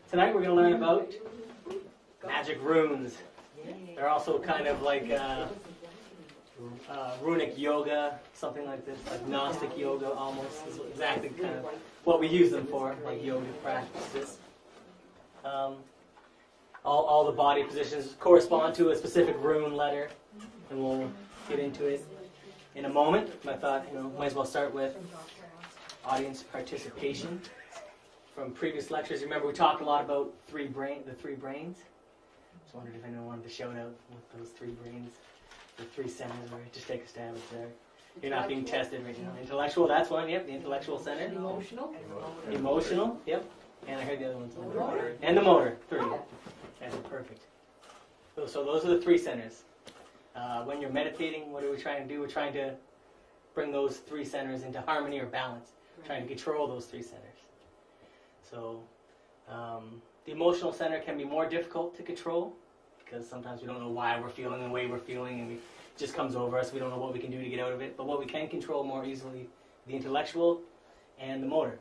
Tonight we're going to learn about magic runes. They're also kind of like runic yoga, something like this, like Gnostic yoga almost. Is exactly kind of what we use them for, like yoga practices. All the body positions correspond to a specific rune letter, and we'll get into it in a moment. I thought, might as well start with audience participation. From previous lectures, remember we talked a lot about the three brains. Just wondered if anyone wanted to shout out what those three brains, the three centers were. Just take a stab at there. You're not being tested right now. Intellectual, that's one, yep, the intellectual center. Emotional, yep. And I heard the other ones. And the motor, three. That's perfect. So those are the three centers. When you're meditating, what are we trying to do? We're trying to bring those three centers into harmony or balance. Trying to control those three centers. So the emotional center can be more difficult to control because sometimes we don't know why we're feeling the way we're feeling, and it just comes over us. We don't know what we can do to get out of it. But what we can control more easily, the intellectual and the motor.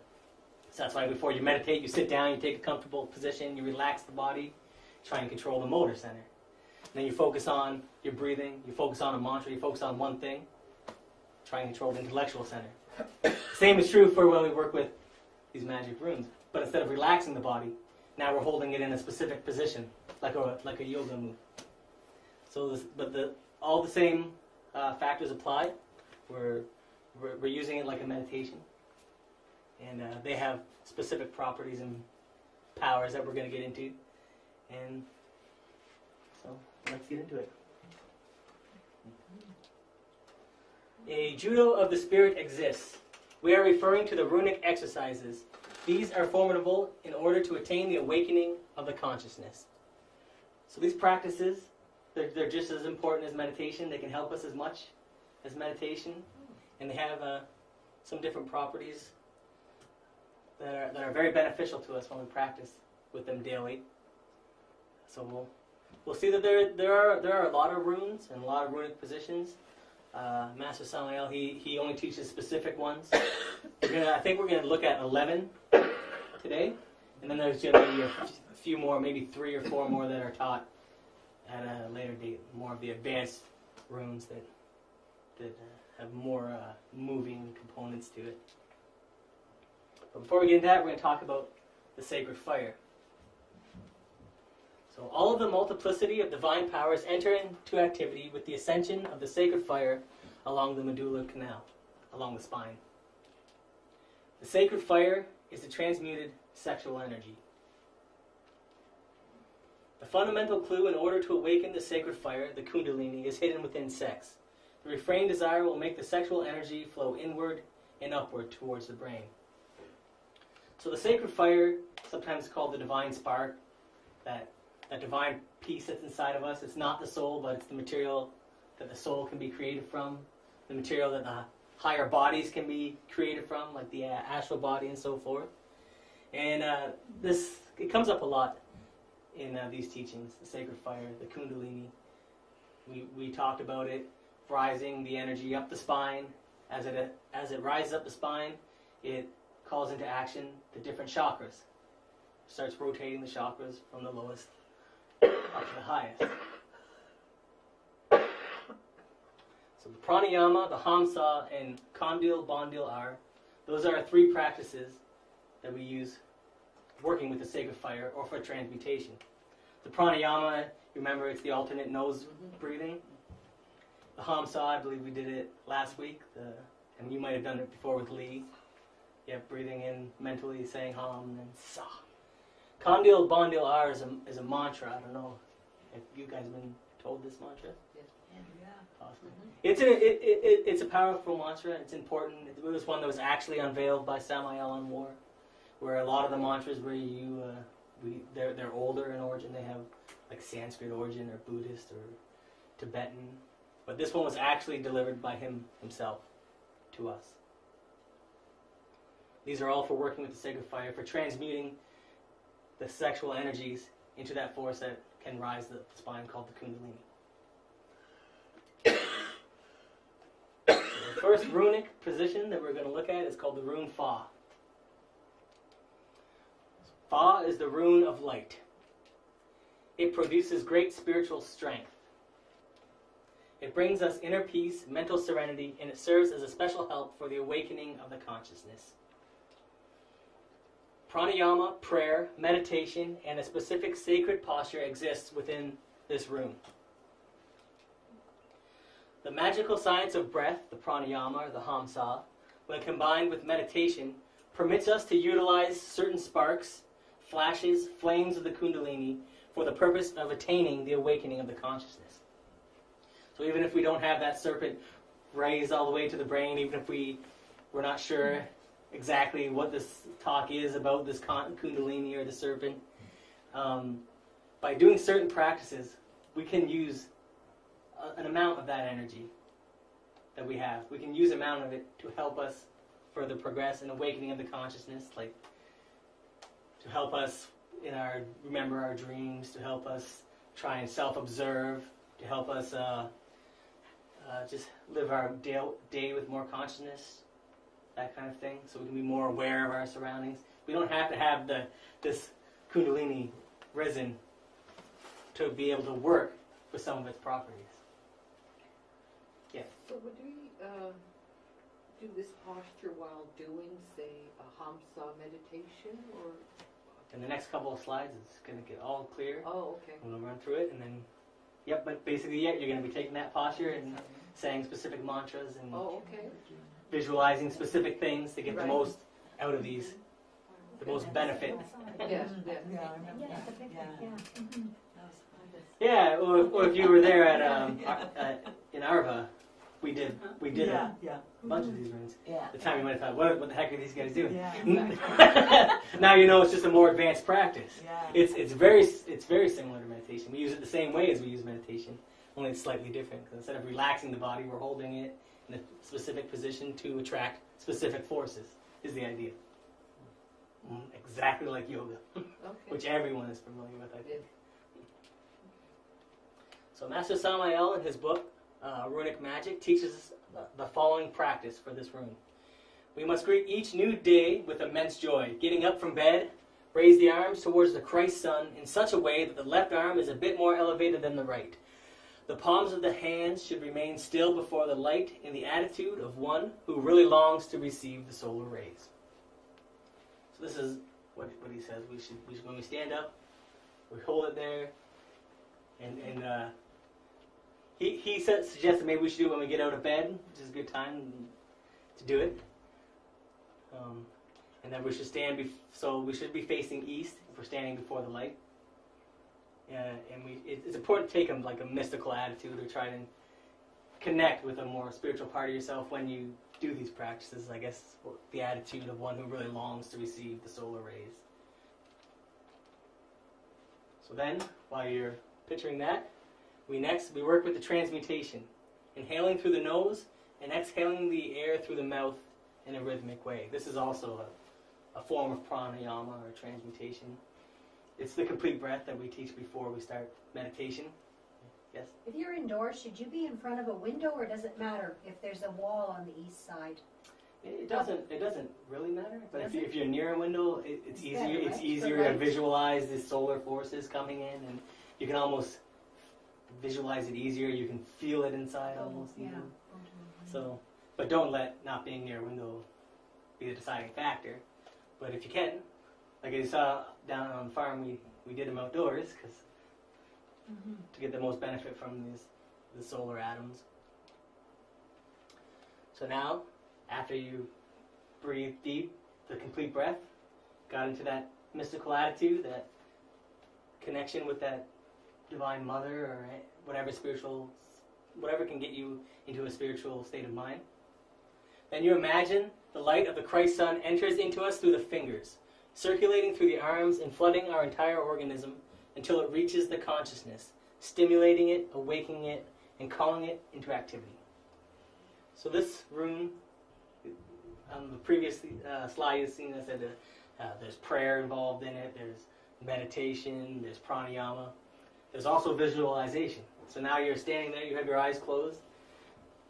So that's why before you meditate, you sit down, you take a comfortable position, you relax the body, try and control the motor center. And then you focus on your breathing, you focus on a mantra, you focus on one thing, try and control the intellectual center. Same is true for when we work with these magic runes. But instead of relaxing the body, now we're holding it in a specific position, like a yoga move. So, all the same factors apply. We're using it like a meditation, and they have specific properties and powers that we're going to get into. And so, let's get into it. A judo of the spirit exists. We are referring to the runic exercises. These are formidable in order to attain the awakening of the consciousness. So these practices, they're just as important as meditation. They can help us as much as meditation. And they have some different properties that are very beneficial to us when we practice with them daily. So we'll see that there are a lot of runes and a lot of runic positions. Master Samael, he only teaches specific ones. I think we're going to look at 11 today, and then there's going to be a few more, maybe 3 or 4 more that are taught at a later date, more of the advanced runes that have more moving components to it. But before we get into that, we're going to talk about the sacred fire. So all of the multiplicity of divine powers enter into activity with the ascension of the sacred fire along the medulla canal, along the spine. The sacred fire is the transmuted sexual energy. The fundamental clue in order to awaken the sacred fire, the kundalini, is hidden within sex. The refrained desire will make the sexual energy flow inward and upward towards the brain. So the sacred fire, sometimes called the divine spark, that divine piece that's inside of us, it's not the soul, but it's the material that the soul can be created from, the material that the higher bodies can be created from, like the astral body and so forth. And it comes up a lot in these teachings, the sacred fire, the kundalini. We talked about it rising the energy up the spine. As it rises up the spine, it calls into action the different chakras. Starts rotating the chakras from the lowest up to the highest. So the pranayama, the hamsa, and kondil, bondil are, those are 3 practices that we use working with the sacred fire or for transmutation. The pranayama, remember, it's the alternate nose breathing. The hamsa, I believe we did it last week, and you might have done it before with Lee. Yeah, breathing in mentally, saying ham, and then sa. Kondil Bondil R is a mantra. I don't know if you guys have been told this mantra. Yeah. Awesome. It's a powerful mantra. It's important. It was one that was actually unveiled by Samael on War, where a lot of the mantras where they're older in origin. They have like Sanskrit origin or Buddhist or Tibetan, but this one was actually delivered by him himself to us. These are all for working with the sacred fire, for transmuting the sexual energies into that force that can rise the spine, called the kundalini. The first runic position that we're going to look at is called the rune Fa. Fa is the rune of light. It produces great spiritual strength. It brings us inner peace, mental serenity, and it serves as a special help for the awakening of the consciousness. Pranayama, prayer, meditation, and a specific sacred posture exists within this room. The magical science of breath, the pranayama or the hamsa, when combined with meditation, permits us to utilize certain sparks, flashes, flames of the kundalini for the purpose of attaining the awakening of the consciousness. So even if we don't have that serpent raised all the way to the brain, even if we're not sure exactly what this talk is about this kundalini or the serpent, by doing certain practices, we can use an amount of that energy that we have. We can use an amount of it to help us further progress in awakening of the consciousness, like to help us remember our dreams, to help us try and self-observe, to help us just live our day with more consciousness, that kind of thing, so we can be more aware of our surroundings. We don't have to have this kundalini risen to be able to work with some of its properties. Yeah. So would we do this posture while doing, say, a hamsa meditation, or? In the next couple of slides, it's going to get all clear. Oh, okay. We'll run through it, and then, but basically, you're going to be taking that posture and saying specific mantras and visualizing specific things to get the most out of these, the most benefit. Yeah, or if you were there at in Arva, we did a bunch of these runes. Yeah. The time you might have thought, what the heck are these guys doing? Yeah. Now you know it's just a more advanced practice. Yeah. It's very similar to meditation. We use it the same way as we use meditation, only it's slightly different. Because instead of relaxing the body, we're holding it in a specific position to attract specific forces, is the idea. Exactly like yoga, which everyone is familiar with, I think. So Master Samael, in his book, Runic Magic, teaches us the following practice for this rune. We must greet each new day with immense joy. Getting up from bed, raise the arms towards the Christ sun in such a way that the left arm is a bit more elevated than the right. The palms of the hands should remain still before the light in the attitude of one who really longs to receive the solar rays. So this is what he says. We should when we stand up, we hold it there, and he suggested maybe we should do it when we get out of bed, which is a good time to do it. And then we should so we should be facing east if we're standing before the light. And it's important to take like a mystical attitude, or try to connect with a more spiritual part of yourself when you do these practices. I guess the attitude of one who really longs to receive the solar rays. So then, while you're picturing that, we work with the transmutation, inhaling through the nose and exhaling the air through the mouth in a rhythmic way. This is also a form of pranayama or transmutation. It's the complete breath that we teach before we start meditation. Yes? If you're indoors, should you be in front of a window, or does it matter if there's a wall on the east side? It doesn't really matter. But if you're near a window, it's easier. Better, right? It's easier to visualize the solar forces coming in, and you can almost visualize it easier. You can feel it inside almost. Yeah. Even. So, but don't let not being near a window be the deciding factor. But if you can, like I saw down on the farm, we did them outdoors because to get the most benefit from the solar atoms. So now, after you breathe deep, the complete breath, got into that mystical attitude, that connection with that Divine Mother, or whatever can get you into a spiritual state of mind. Then you imagine the light of the Christ Sun enters into us through the fingers, circulating through the arms and flooding our entire organism until it reaches the consciousness, stimulating it, awakening it, and calling it into activity. So this rune, on the previous slide you've seen, I said there's prayer involved in it, there's meditation, there's pranayama, there's also visualization. So now you're standing there, you have your eyes closed.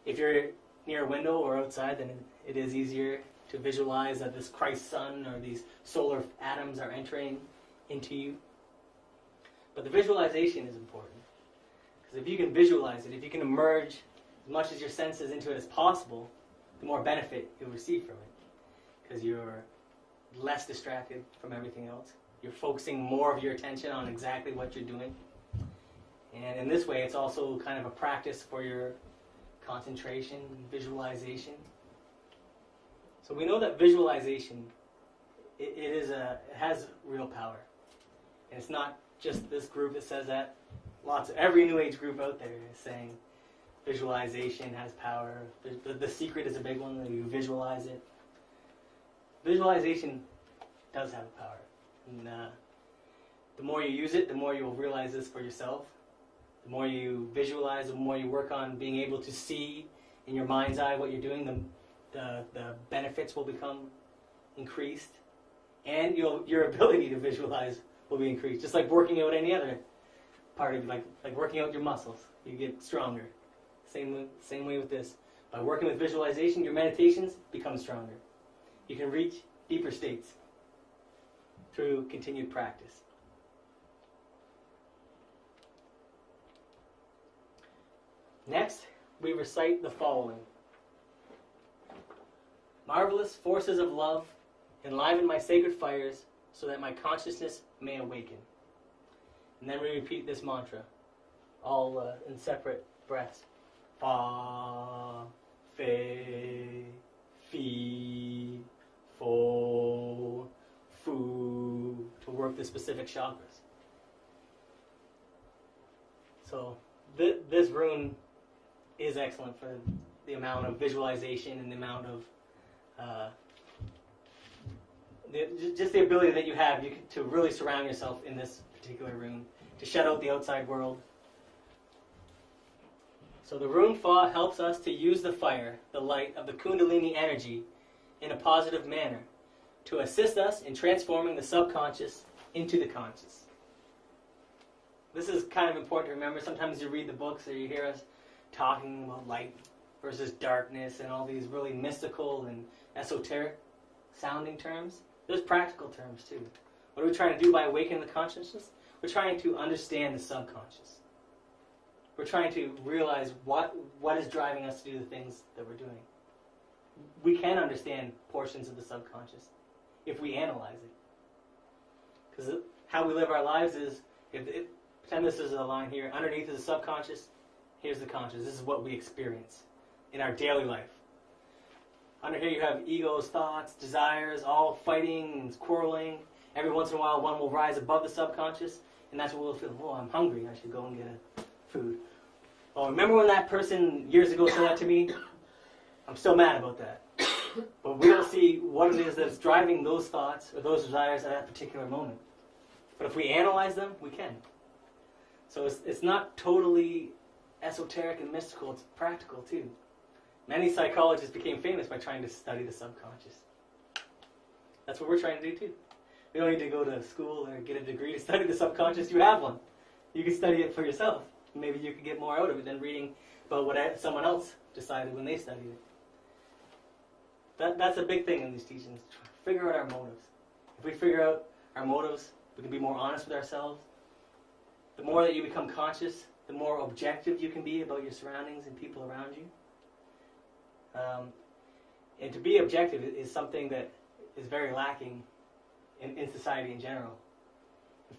If you're near a window or outside, then it is easier to visualize that this Christ sun or these solar atoms are entering into you. But the visualization is important. Because if you can visualize it, if you can immerse as much as your senses into it as possible, the more benefit you'll receive from it. Because you're less distracted from everything else. You're focusing more of your attention on exactly what you're doing. And in this way, it's also kind of a practice for your concentration, visualization. So we know that visualization, it has real power. And it's not just this group that says that. Every New Age group out there is saying visualization has power. The secret is a big one, that you visualize it. Visualization does have power. And the more you use it, the more you'll realize this for yourself. The more you visualize, the more you work on being able to see in your mind's eye what you're doing, the benefits will become increased. And your ability to visualize will be increased. Just like working out any other part of like working out your muscles. You get stronger. Same way with this. By working with visualization, your meditations become stronger. You can reach deeper states through continued practice. Next, we recite the following. Marvelous forces of love, enliven my sacred fires so that my consciousness may awaken. And then we repeat this mantra, all in separate breaths. Fa, fe, fi, fo, fu, to work the specific chakras. So this rune is excellent for the amount of visualization and the amount of just the ability that you have to really surround yourself in this particular rune, to shut out the outside world. So the rune Fa helps us to use the fire, the light of the Kundalini energy in a positive manner to assist us in transforming the subconscious into the conscious. This is kind of important to remember. Sometimes you read the books or you hear us talking about light versus darkness and all these really mystical and esoteric sounding terms. There's practical terms too. What are we trying to do by awakening the consciousness? We're trying to understand the subconscious. We're trying to realize what is driving us to do the things that we're doing. We can understand portions of the subconscious if we analyze it. Because how we live our lives is, pretend this is a line here, underneath is the subconscious, here's the conscious. This is what we experience in our daily life. Under here you have egos, thoughts, desires, all fighting and quarreling. Every once in a while one will rise above the subconscious, and that's what we'll feel, oh, I'm hungry, I should go and get food. Oh, remember when that person years ago said that to me? I'm still mad about that. But we don't see what it is that's driving those thoughts or those desires at that particular moment. But if we analyze them, we can. So it's not totally esoteric and mystical, it's practical too. Many psychologists became famous by trying to study the subconscious. That's what we're trying to do too. We don't need to go to school or get a degree to study the subconscious. You have one. You can study it for yourself. Maybe you could get more out of it than reading about what someone else decided when they studied it. That's a big thing in these teachings. Figure out our motives. If we figure out our motives, we can be more honest with ourselves. The more that you become conscious, the more objective you can be about your surroundings and people around you. And to be objective is something that is very lacking in society in general.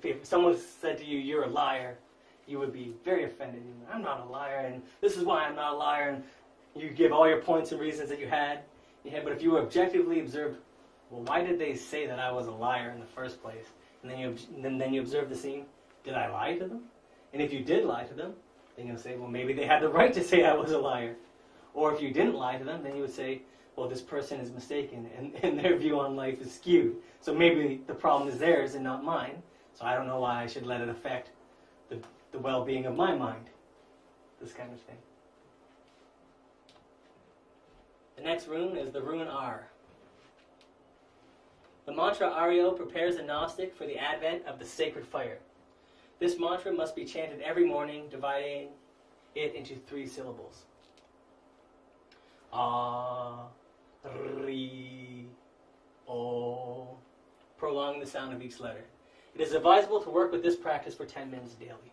If someone said to you, you're a liar, you would be very offended. I'm not a liar, and this is why I'm not a liar, and you give all your points and reasons that you had. But if you objectively observed, well, why did they say that I was a liar in the first place? And then you observe the scene. Did I lie to them? And if you did lie to them, then you'll say, well, maybe they had the right to say I was a liar. Or if you didn't lie to them, then you would say, well, this person is mistaken, and their view on life is skewed. So maybe the problem is theirs and not mine. So I don't know why I should let it affect the well-being of my mind. This kind of thing. The next rune is the rune R. The mantra Ariel prepares a Gnostic for the advent of the sacred fire. This mantra must be chanted every morning, dividing it into 3 syllables. Ah, Ri, O, prolonging the sound of each letter. It is advisable to work with this practice for 10 minutes daily.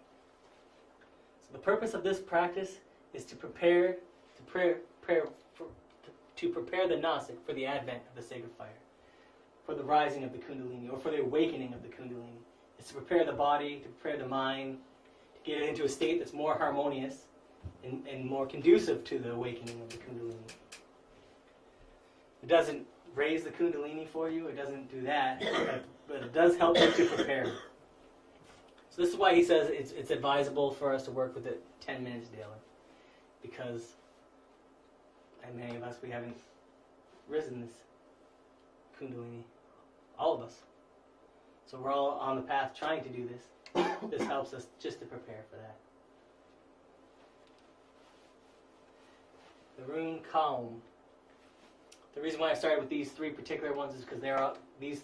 So the purpose of this practice is to prepare the Gnostic for the advent of the sacred fire, for the rising of the Kundalini, or for the awakening of the Kundalini. It's to prepare the body, to prepare the mind, to get it into a state that's more harmonious and more conducive to the awakening of the Kundalini. It doesn't raise the Kundalini for you, it doesn't do that, but it does help you to prepare. So this is why he says it's advisable for us to work with it 10 minutes daily. Because, and many of us, we haven't risen this Kundalini. All of us. So we're all on the path trying to do this. This helps us just to prepare for that. The rune Calm. The reason why I started with these three particular ones is because these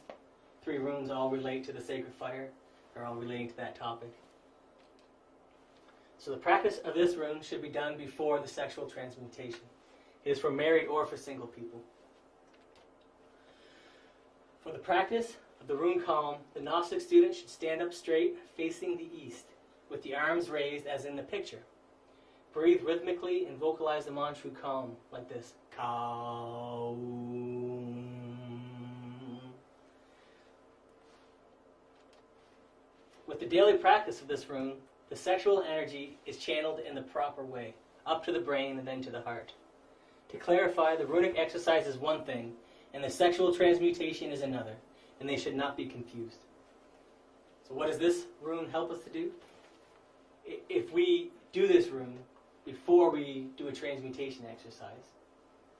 three runes all relate to the sacred fire. They're all relating to that topic. So the practice of this rune should be done before the sexual transmutation. It is for married or for single people. For the practice of the rune Calm, the Gnostic student should stand up straight, facing the east, with the arms raised as in the picture. Breathe rhythmically and vocalize the mantra Calm like this. Kaum. With the daily practice of this rune, the sexual energy is channeled in the proper way, up to the brain and then to the heart. To clarify, the runic exercise is one thing, and the sexual transmutation is another, and they should not be confused. So what does this rune help us to do? If we do this rune before we do a transmutation exercise,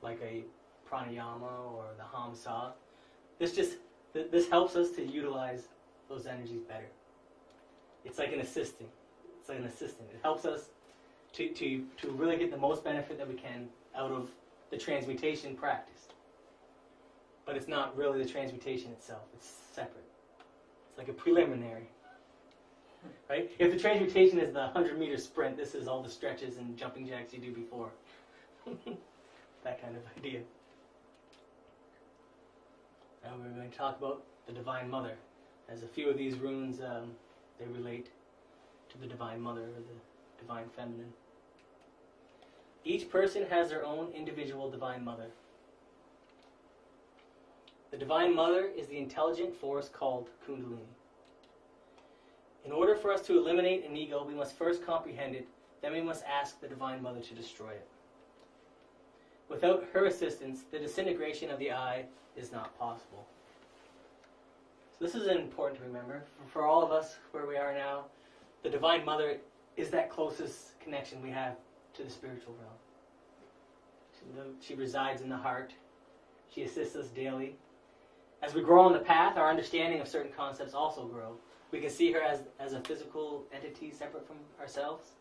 like a pranayama or the hamsa, this helps us to utilize those energies better. It's like an assistant. It helps us to really get the most benefit that we can out of the transmutation practice. But it's not really the transmutation itself. It's separate. It's like a preliminary. Right? If the transmutation is the 100-meter sprint, this is all the stretches and jumping jacks you do before. That kind of idea. Now we're going to talk about the Divine Mother. As a few of these runes, they relate to the Divine Mother, or the Divine Feminine. Each person has their own individual Divine Mother. The Divine Mother is the intelligent force called Kundalini. In order for us to eliminate an ego, we must first comprehend it, then we must ask the Divine Mother to destroy it. Without her assistance, the disintegration of the I is not possible. So this is important to remember. For all of us where we are now, the Divine Mother is that closest connection we have to the spiritual realm. She resides in the heart. She assists us daily. As we grow on the path, our understanding of certain concepts also grow. We can see her as a physical entity separate from ourselves.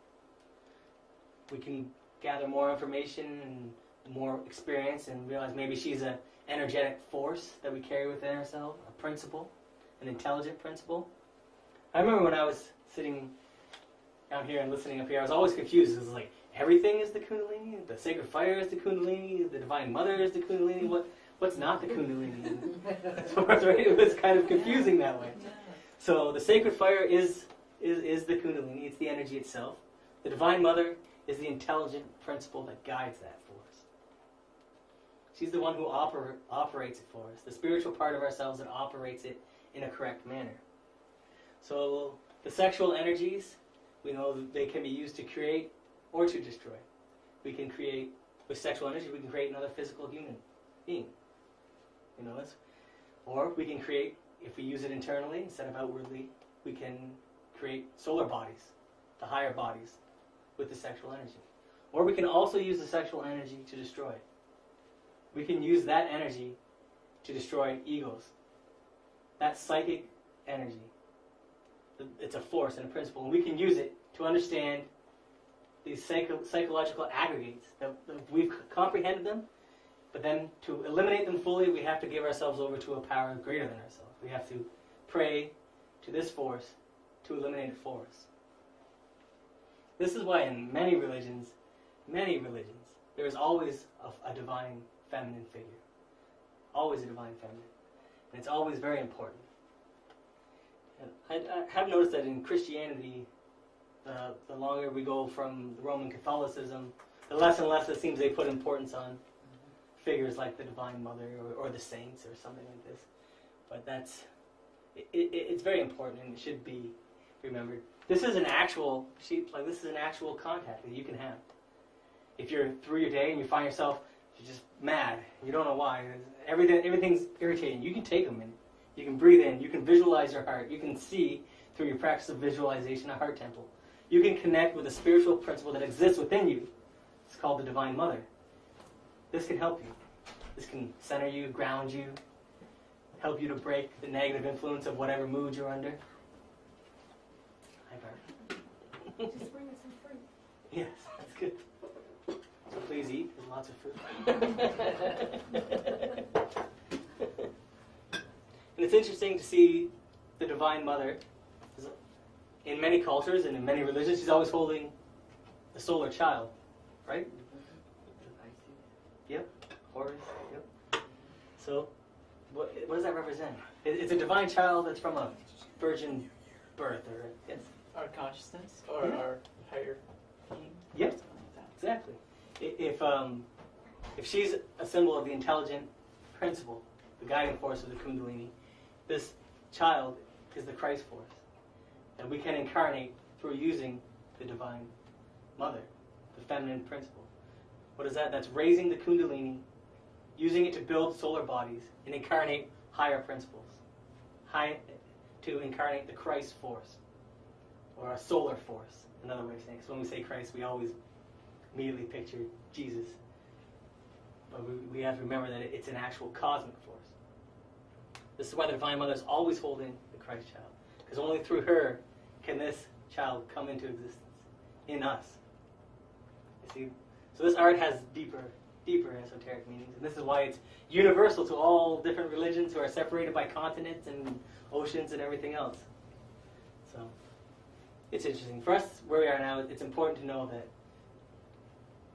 We can gather more information and more experience and realize maybe she's an energetic force that we carry within ourselves, a principle, an intelligent principle. I remember when I was sitting down here and listening up here, I was always confused. It was like, everything is the Kundalini, the sacred fire is the Kundalini, the Divine Mother is the Kundalini, what's not the Kundalini? So, right, it was kind of confusing that way. So the sacred fire is the Kundalini, it's the energy itself. The Divine Mother is the intelligent principle that guides that force. She's the one who operates it for us, the spiritual part of ourselves that operates it in a correct manner. So the sexual energies, we know that they can be used to create or to destroy. We can create, with sexual energy, we can create another physical human being. You know this? Or we can create, if we use it internally instead of outwardly, we can create solar bodies, the higher bodies, with the sexual energy. Or we can also use the sexual energy to destroy. We can use that energy to destroy egos. That psychic energy. It's a force and a principle, and we can use it to understand these psychological aggregates. That we've comprehended them, but then to eliminate them fully, we have to give ourselves over to a power greater than ourselves. We have to pray to this force to eliminate it for us. This is why in many religions, there is always a divine feminine figure. always a divine feminine. And it's always very important. And I have noticed that in Christianity, the longer we go from the Roman Catholicism, the less and less it seems they put importance on figures like the Divine Mother or the saints or something like this. But it's very important, and it should be remembered. This is an actual this is an actual contact that you can have. If you're through your day and you find yourself just mad, you don't know why, everything's irritating, you can take them in. You can breathe in, you can visualize your heart, you can see through your practice of visualization a heart temple. You can connect with a spiritual principle that exists within you. It's called the Divine Mother. This can help you. This can center you, ground you, help you to break the negative influence of whatever mood you're under. Hi, Bart. Just bring us some fruit. Yes, that's good. So please eat. There's lots of fruit. And it's interesting to see the Divine Mother. In many cultures and in many religions, she's always holding a solar child, right? Yep. Horus. Yep. So, what does that represent? It's a divine child that's from a virgin birth, or yes. Our consciousness or our higher being. Yep. Something like that. Exactly. If she's a symbol of the intelligent principle, the guiding force of the Kundalini, this child is the Christ force that we can incarnate through using the Divine Mother, the feminine principle. What is that? That's raising the Kundalini, using it to build solar bodies and incarnate higher principles, to incarnate the Christ force, or a solar force, another way of saying it. So when we say Christ, we always immediately picture Jesus. But we have to remember that it's an actual cosmic force. This is why the Divine Mother is always holding the Christ child, because only through her can this child come into existence in us. You see? So this art has deeper esoteric meanings, and this is why it's universal to all different religions who are separated by continents and oceans and everything else. So it's interesting. For us, where we are now, it's important to know that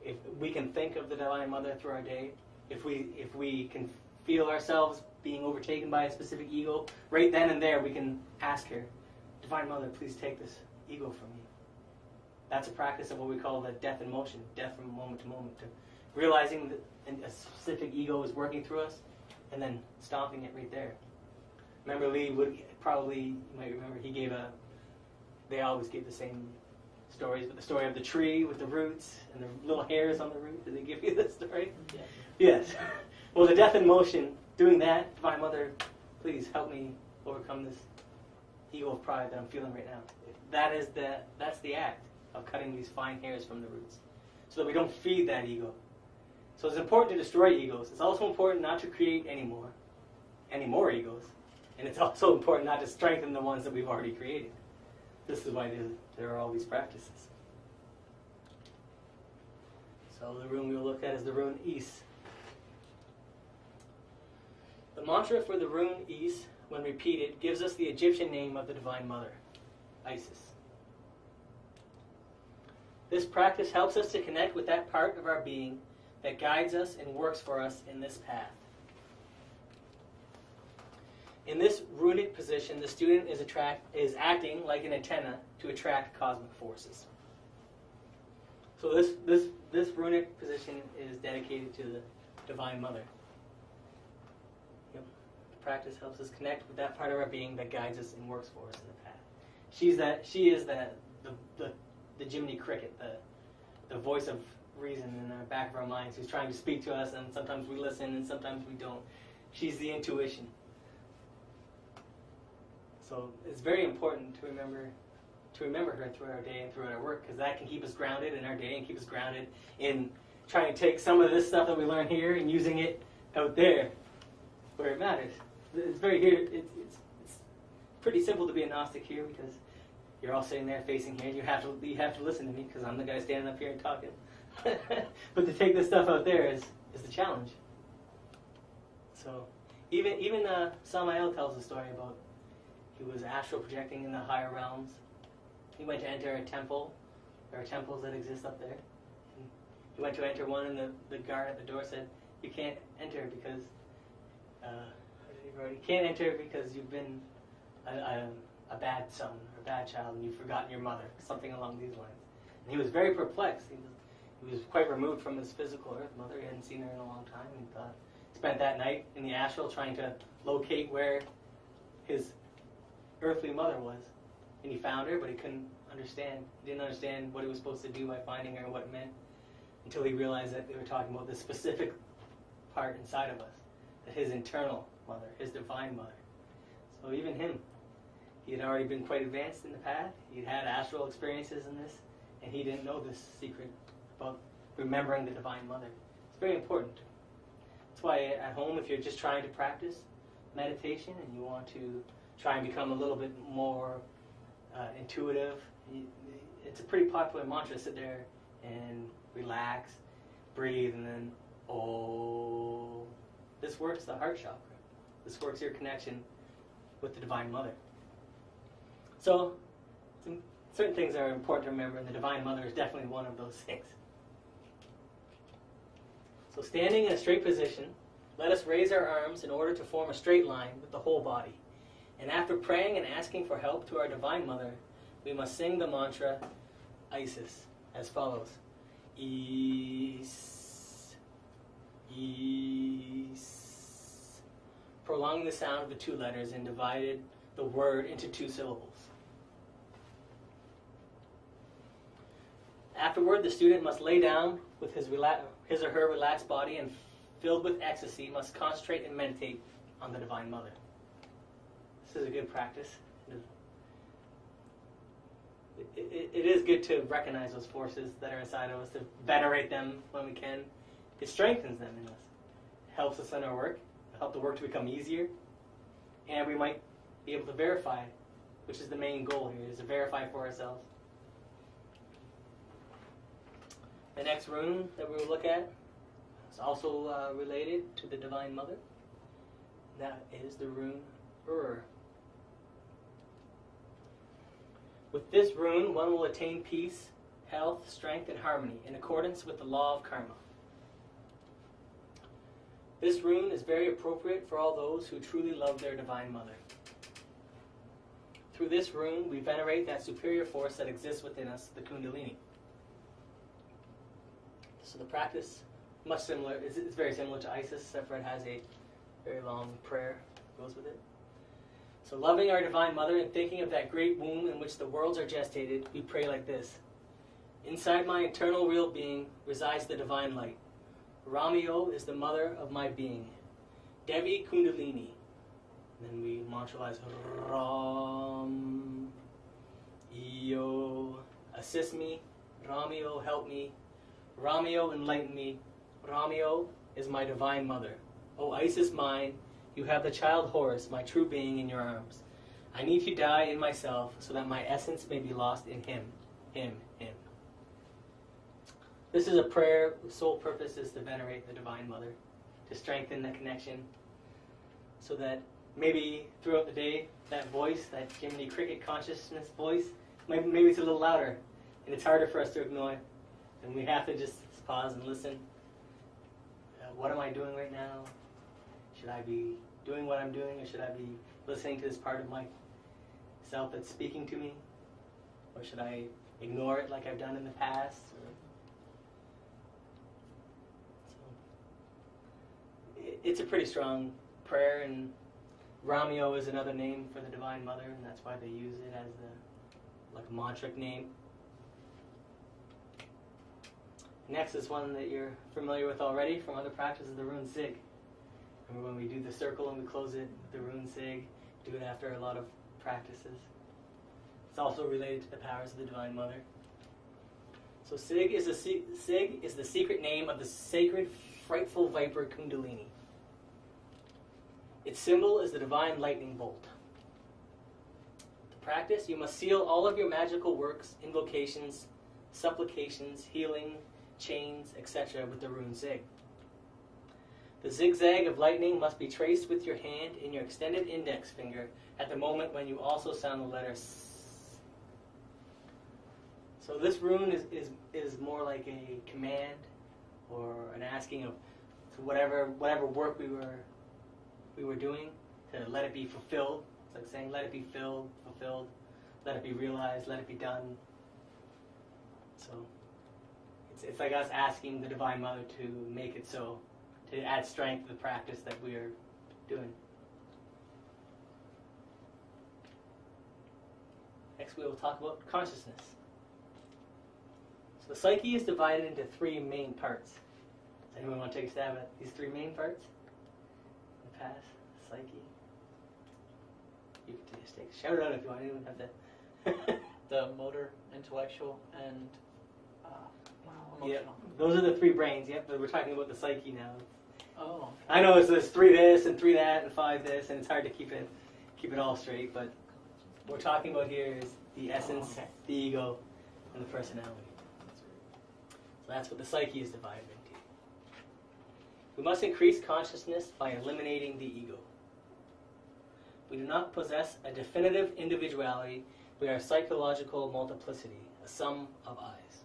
if we can think of the Divine Mother through our day, if we can feel ourselves being overtaken by a specific ego, right then and there we can ask her, Divine Mother, please take this ego from me. That's a practice of what we call the death in motion, death from moment to moment, to realizing that a specific ego is working through us, and then stomping it right there. Remember Lee would probably, you might remember, they always give the same stories, but the story of the tree with the roots and the little hairs on the root. Did they give you this story? Yeah. Yes. Well, the death in motion, doing that, Divine Mother, please help me overcome this ego of pride that I'm feeling right now. That's the act of cutting these fine hairs from the roots, so that we don't feed that ego. So it's important to destroy egos. It's also important not to create any more egos. And it's also important not to strengthen the ones that we've already created. This is why there are all these practices. So the rune we'll look at is the rune Is. The mantra for the rune Is, when repeated, gives us the Egyptian name of the Divine Mother, Isis. This practice helps us to connect with that part of our being that guides us and works for us in this path. In this runic position, the student is acting like an antenna to attract cosmic forces. So this runic position is dedicated to the Divine Mother. Yep. The practice helps us connect with that part of our being that guides us and works for us in the path. She is the Jiminy Cricket, the voice of reason in the back of our minds, who's trying to speak to us, and sometimes we listen and sometimes we don't. She's the intuition. So it's very important to remember her throughout our day and throughout our work, because that can keep us grounded in our day and keep us grounded in trying to take some of this stuff that we learn here and using it out there where it matters. It's it's pretty simple to be a Gnostic here, because you're all sitting there facing here, and you have to listen to me, because I'm the guy standing up here and talking. But to take this stuff out there is the challenge. So even Samael tells a story about he was astral projecting in the higher realms. He went to enter a temple. There are temples that exist up there. And he went to enter one, and the guard at the door said, "You can't enter because You can't enter because you've been a bad son or a bad child and you've forgotten your mother, something along these lines. And he was very perplexed. He was quite removed from his physical earth mother. He hadn't seen her in a long time. He spent that night in the astral trying to locate where his earthly mother was. And he found her, but he couldn't understand. He didn't understand what he was supposed to do by finding her and what it meant until he realized that they were talking about this specific part inside of us, that his internal mother, his divine mother. So even him, he had already been quite advanced in the path. He'd had astral experiences in this, and he didn't know this secret about remembering the divine mother. It's very important. That's why at home, if you're just trying to practice meditation and you want to try and become a little bit more intuitive, it's a pretty popular mantra to sit there and relax, breathe, and then, oh. This works the heart chakra. This works your connection with the Divine Mother. So, certain things are important to remember, and the Divine Mother is definitely one of those things. So standing in a straight position, let us raise our arms in order to form a straight line with the whole body. And after praying and asking for help to our Divine Mother, we must sing the mantra Isis as follows. Is, is. Prolonging the sound of the two letters and divided the word into two syllables. Afterward, the student must lay down with his or her relaxed body and filled with ecstasy must concentrate and meditate on the Divine Mother. This is a good practice. It is good to recognize those forces that are inside of us, to venerate them when we can. It strengthens them in us. It helps us in our work. It helps the work to become easier. And we might be able to verify, which is the main goal here, is to verify for ourselves. The next rune that we will look at is also related to the Divine Mother. That is the rune Ur. With this rune, one will attain peace, health, strength, and harmony in accordance with the law of karma. This rune is very appropriate for all those who truly love their Divine Mother. Through this rune, we venerate that superior force that exists within us, the Kundalini. So the practice, much similar, it's very similar to Isis, except for it has a very long prayer that goes with it. So loving our Divine Mother and thinking of that great womb in which the worlds are gestated, we pray like this. Inside my eternal real being resides the divine light. Ramio is the mother of my being. Devi Kundalini. And then we mantralize Ram. Io. Assist me. Ramio, help me. Ramio, enlighten me. Ramio is my Divine Mother. O Isis mine, you have the child Horus, my true being, in your arms. I need to die in myself so that my essence may be lost in him. Him. This is a prayer whose sole purpose is to venerate the Divine Mother, to strengthen the connection, so that maybe throughout the day, that voice, that Jiminy Cricket consciousness voice, maybe it's a little louder, and it's harder for us to ignore. And we have to just pause and listen. What am I doing right now? Should I be doing what I'm doing, or should I be listening to this part of myself that's speaking to me? Or should I ignore it like I've done in the past? It's a pretty strong prayer, and Ramio is another name for the Divine Mother, and that's why they use it as a mantric name. Next is one that you're familiar with already from other practices, the rune Sig. Remember when we do the circle and we close it with the rune Sig, do it after a lot of practices. It's also related to the powers of the Divine Mother. So Sig is the secret name of the sacred frightful viper Kundalini. Its symbol is the divine lightning bolt. To practice, you must seal all of your magical works, invocations, supplications, healing, chains, etc. with the rune Zig. The zigzag of lightning must be traced with your hand in your extended index finger at the moment when you also sound the letter S. So this rune is more like a command or an asking of whatever work we were we were doing, to let it be fulfilled. It's like saying, let it be filled, fulfilled, let it be realized, let it be done. So it's like us asking the Divine Mother to make it so, to add strength to the practice that we are doing. Next we will talk about consciousness. So the psyche is divided into three main parts. Does anyone want to take a stab at these three main parts? The past, psyche. You can just take shout it out if you want. You don't have to. The motor, intellectual, and Yeah, emotional. those are the three brains. Yep, but we're talking about the psyche now. Oh. I know there's 3 this and 3 that and 5 this, and it's hard to keep it all straight. But what we're talking about here is the essence, Okay. the ego, and the personality. So that's what the psyche is divided into. We must increase consciousness by eliminating the ego. We do not possess a definitive individuality. We are a psychological multiplicity, a sum of eyes.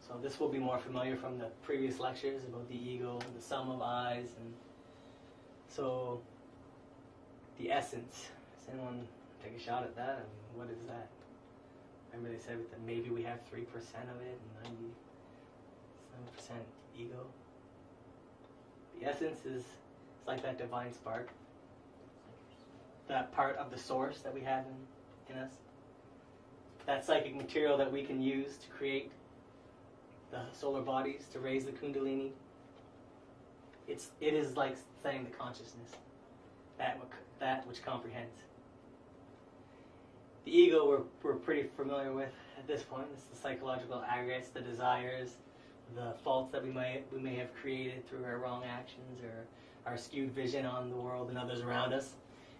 So this will be more familiar from the previous lectures about the ego, the sum of eyes, and so the essence. Does anyone take a shot at that? I mean, what is that? Remember they said that maybe we have 3% of it and 97% ego. The essence is it's like that divine spark, that part of the source that we have in us, that psychic material that we can use to create the solar bodies, to raise the kundalini. It is like saying the consciousness, that which comprehends. The ego we're pretty familiar with at this point. It's the psychological aggregates, the desires, the faults that we may have created through our wrong actions or our skewed vision on the world and others around us.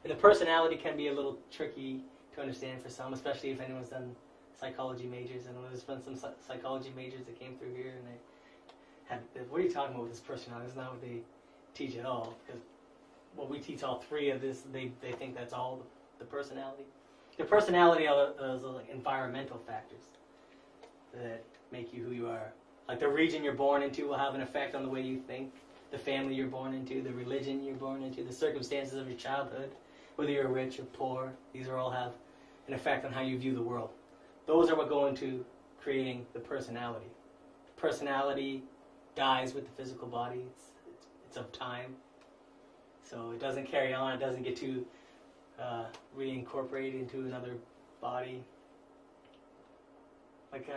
And the personality can be a little tricky to understand for some, especially if anyone's done psychology majors. I know there's been some psychology majors that came through here and they had, what are you talking about with this personality? That's not what they teach at all. Because what we teach all 3 of this, they think that's all the personality. The personality is like environmental factors that make you who you are. Like the region you're born into will have an effect on the way you think, the family you're born into, the religion you're born into, the circumstances of your childhood, whether you're rich or poor. These all have an effect on how you view the world. Those are what go into creating the personality. The personality dies with the physical body. It's of time. So it doesn't carry on. It doesn't get to reincorporate into another body. Like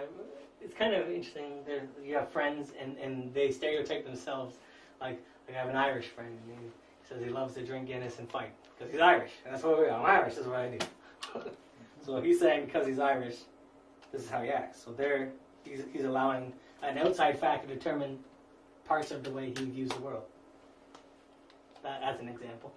it's kind of interesting. You have friends and they stereotype themselves. Like I have an Irish friend and he says he loves to drink Guinness and fight because he's Irish. And that's what we are. I'm Irish. That's what I do. So he's saying because he's Irish, this is how he acts. So he's allowing an outside factor to determine parts of the way he views the world. That as an example.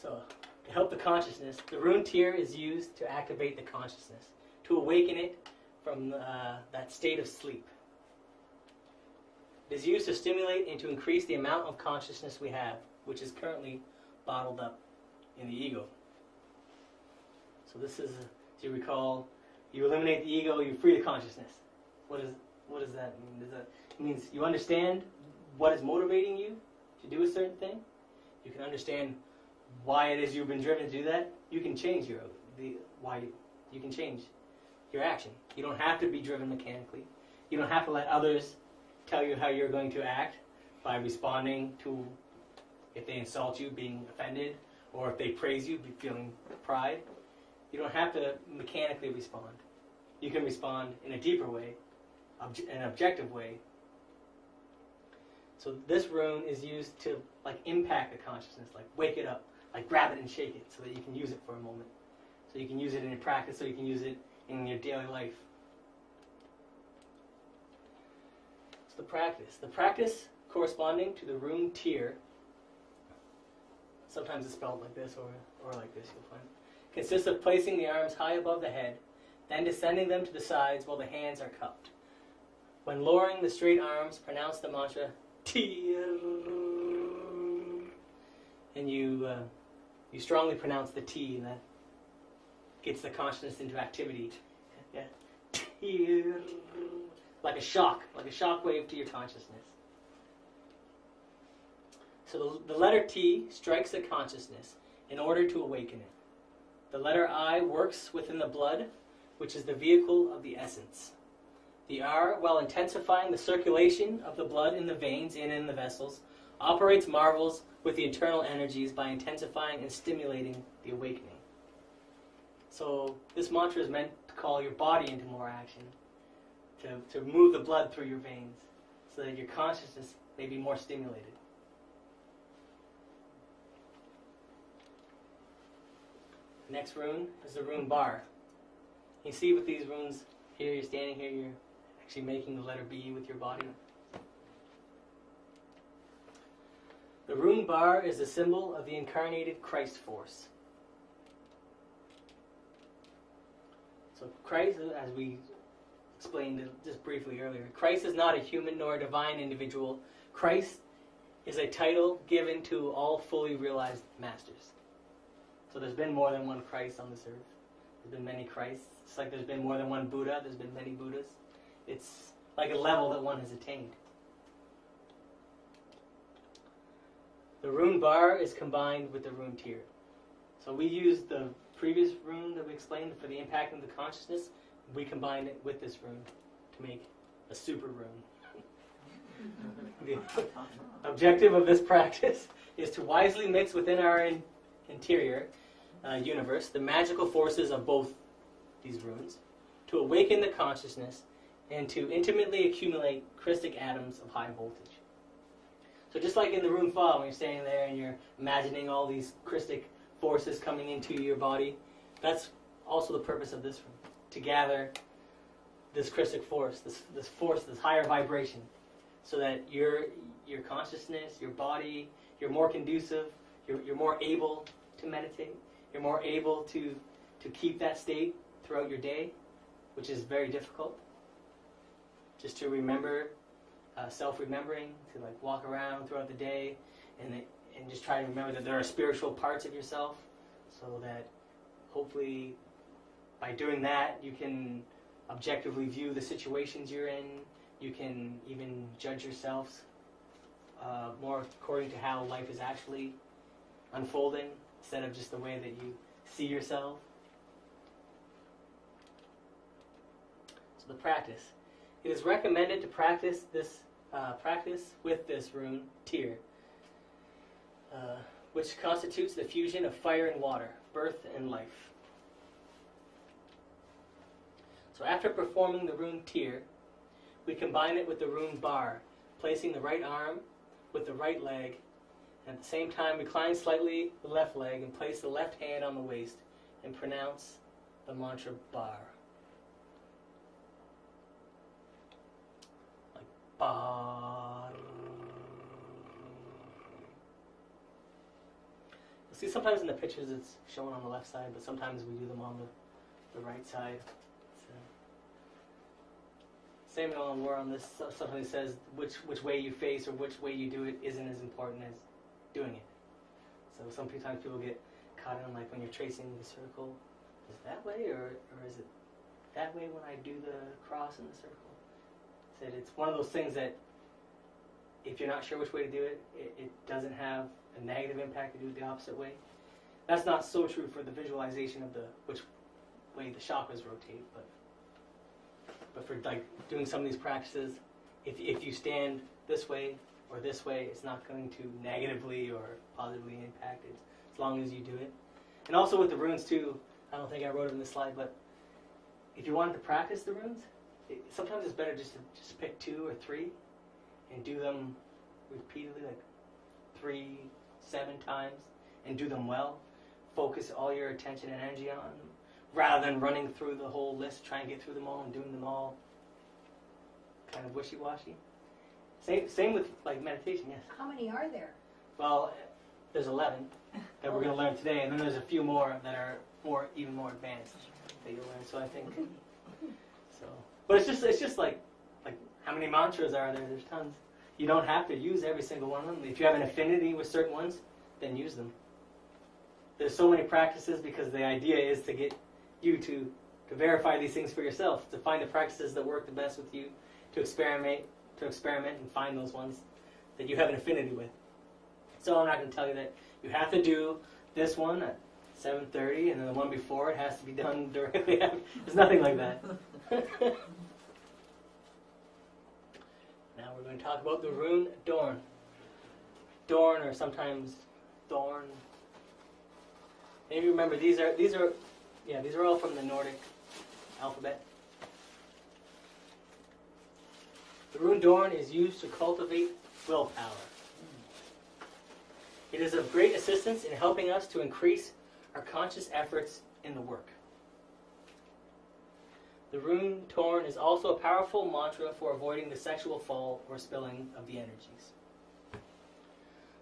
So, to help the consciousness, the rune tear is used to activate the consciousness, to awaken it from that state of sleep. It is used to stimulate and to increase the amount of consciousness we have, which is currently bottled up in the ego. So this is, as you recall, you eliminate the ego, you free the consciousness. What does that mean? It means you understand what is motivating you to do a certain thing. You can understand why it is you've been driven to do that. You can change you can change your action. You don't have to be driven mechanically. You don't have to let others tell you how you're going to act by responding to, if they insult you, being offended, or if they praise you, feeling pride. You don't have to mechanically respond. You can respond in a deeper way, an objective way. So this rune is used to impact the consciousness, wake it up, grab it and shake it so that you can use it for a moment. So you can use it in your practice, so you can use it in your daily life. So the practice corresponding to the rune tear, sometimes it's spelled like this or like this, you'll find, consists of placing the arms high above the head, then descending them to the sides while the hands are cupped. When lowering the straight arms, pronounce the mantra, tear, and you strongly pronounce the T, and that gets the consciousness into activity. Yeah. Like a shock wave to your consciousness. So the letter T strikes the consciousness in order to awaken it. The letter I works within the blood, which is the vehicle of the essence. The R, while intensifying the circulation of the blood in the veins and in the vessels, operates marvels with the internal energies by intensifying and stimulating the awakening. So this mantra is meant to call your body into more action, to move the blood through your veins, so that your consciousness may be more stimulated. The next rune is the rune bar. You see with these runes here, you're standing here, you're actually making the letter B with your body. The rune bar is a symbol of the incarnated Christ force. So Christ, as we explained just briefly earlier, Christ is not a human nor a divine individual. Christ is a title given to all fully realized masters. So there's been more than one Christ on this earth. There's been many Christs. It's like there's been more than one Buddha. There's been many Buddhas. It's like a level that one has attained. The rune bar is combined with the rune tier. So we used the previous rune that we explained for the impact of the consciousness. We combined it with this rune to make a super rune. The objective of this practice is to wisely mix within our interior universe the magical forces of both these runes, to awaken the consciousness, and to intimately accumulate crystic atoms of high voltage. So just like in the rune file, when you're standing there and you're imagining all these crystic forces coming into your body, that's also the purpose of this rune, to gather this crystic force, this force, this higher vibration, so that your consciousness, your body, you're more conducive, you're more able to meditate, you're more able to keep that state throughout your day, which is very difficult. Just to remember, self-remembering, to like walk around throughout the day and just try to remember that there are spiritual parts of yourself, so that hopefully by doing that you can objectively view the situations you're in. You can even judge yourselves more according to how life is actually unfolding, instead of just the way that you see yourself. So the practice. It is recommended to practice with this rune tier, which constitutes the fusion of fire and water, birth and life. So after performing the rune tier, we combine it with the rune bar, placing the right arm with the right leg, and at the same time recline slightly the left leg and place the left hand on the waist and pronounce the mantra bar. Like bar. You'll see sometimes in the pictures it's shown on the left side, but sometimes we do them on the right side. Samuel and Laura on this sometimes says which way you face or which way you do it isn't as important as doing it. So sometimes people get caught in like when you're tracing the circle, is it that way or is it that way when I do the cross in the circle? Said it's one of those things that if you're not sure which way to do it, it doesn't have a negative impact to do it the opposite way. That's not so true for the visualization of which way the chakras rotate, but for like doing some of these practices, if you stand this way or this way, it's not going to negatively or positively impact it as long as you do it. And also with the runes too, I don't think I wrote it in this slide, but if you wanted to practice the runes, sometimes it's better just to pick 2 or 3 and do them repeatedly, like 3, 7 times, and do them well. Focus all your attention and energy on them, rather than running through the whole list, trying to get through them all and doing them all kind of wishy-washy. Same with like meditation, yes. How many are there? Well, there's 11 that we're going to learn today, and then there's a few more that are even more advanced that you'll learn. So I think so. But it's just like how many mantras are there? There's tons. You don't have to use every single one of them. If you have an affinity with certain ones, then use them. There's so many practices because the idea is to get you to verify these things for yourself, to find the practices that work the best with you, to experiment and find those ones that you have an affinity with. So I'm not going to tell you that you have to do this one at 7:30, and then the one before it has to be done directly after. There's nothing like that. Now we're going to talk about the rune Dorn. Dorn, or sometimes Thorn. Maybe remember these are all from the Nordic alphabet. The rune Dorn is used to cultivate willpower. It is of great assistance in helping us to increase our conscious efforts in the work. The rune Torn is also a powerful mantra for avoiding the sexual fall or spilling of the energies.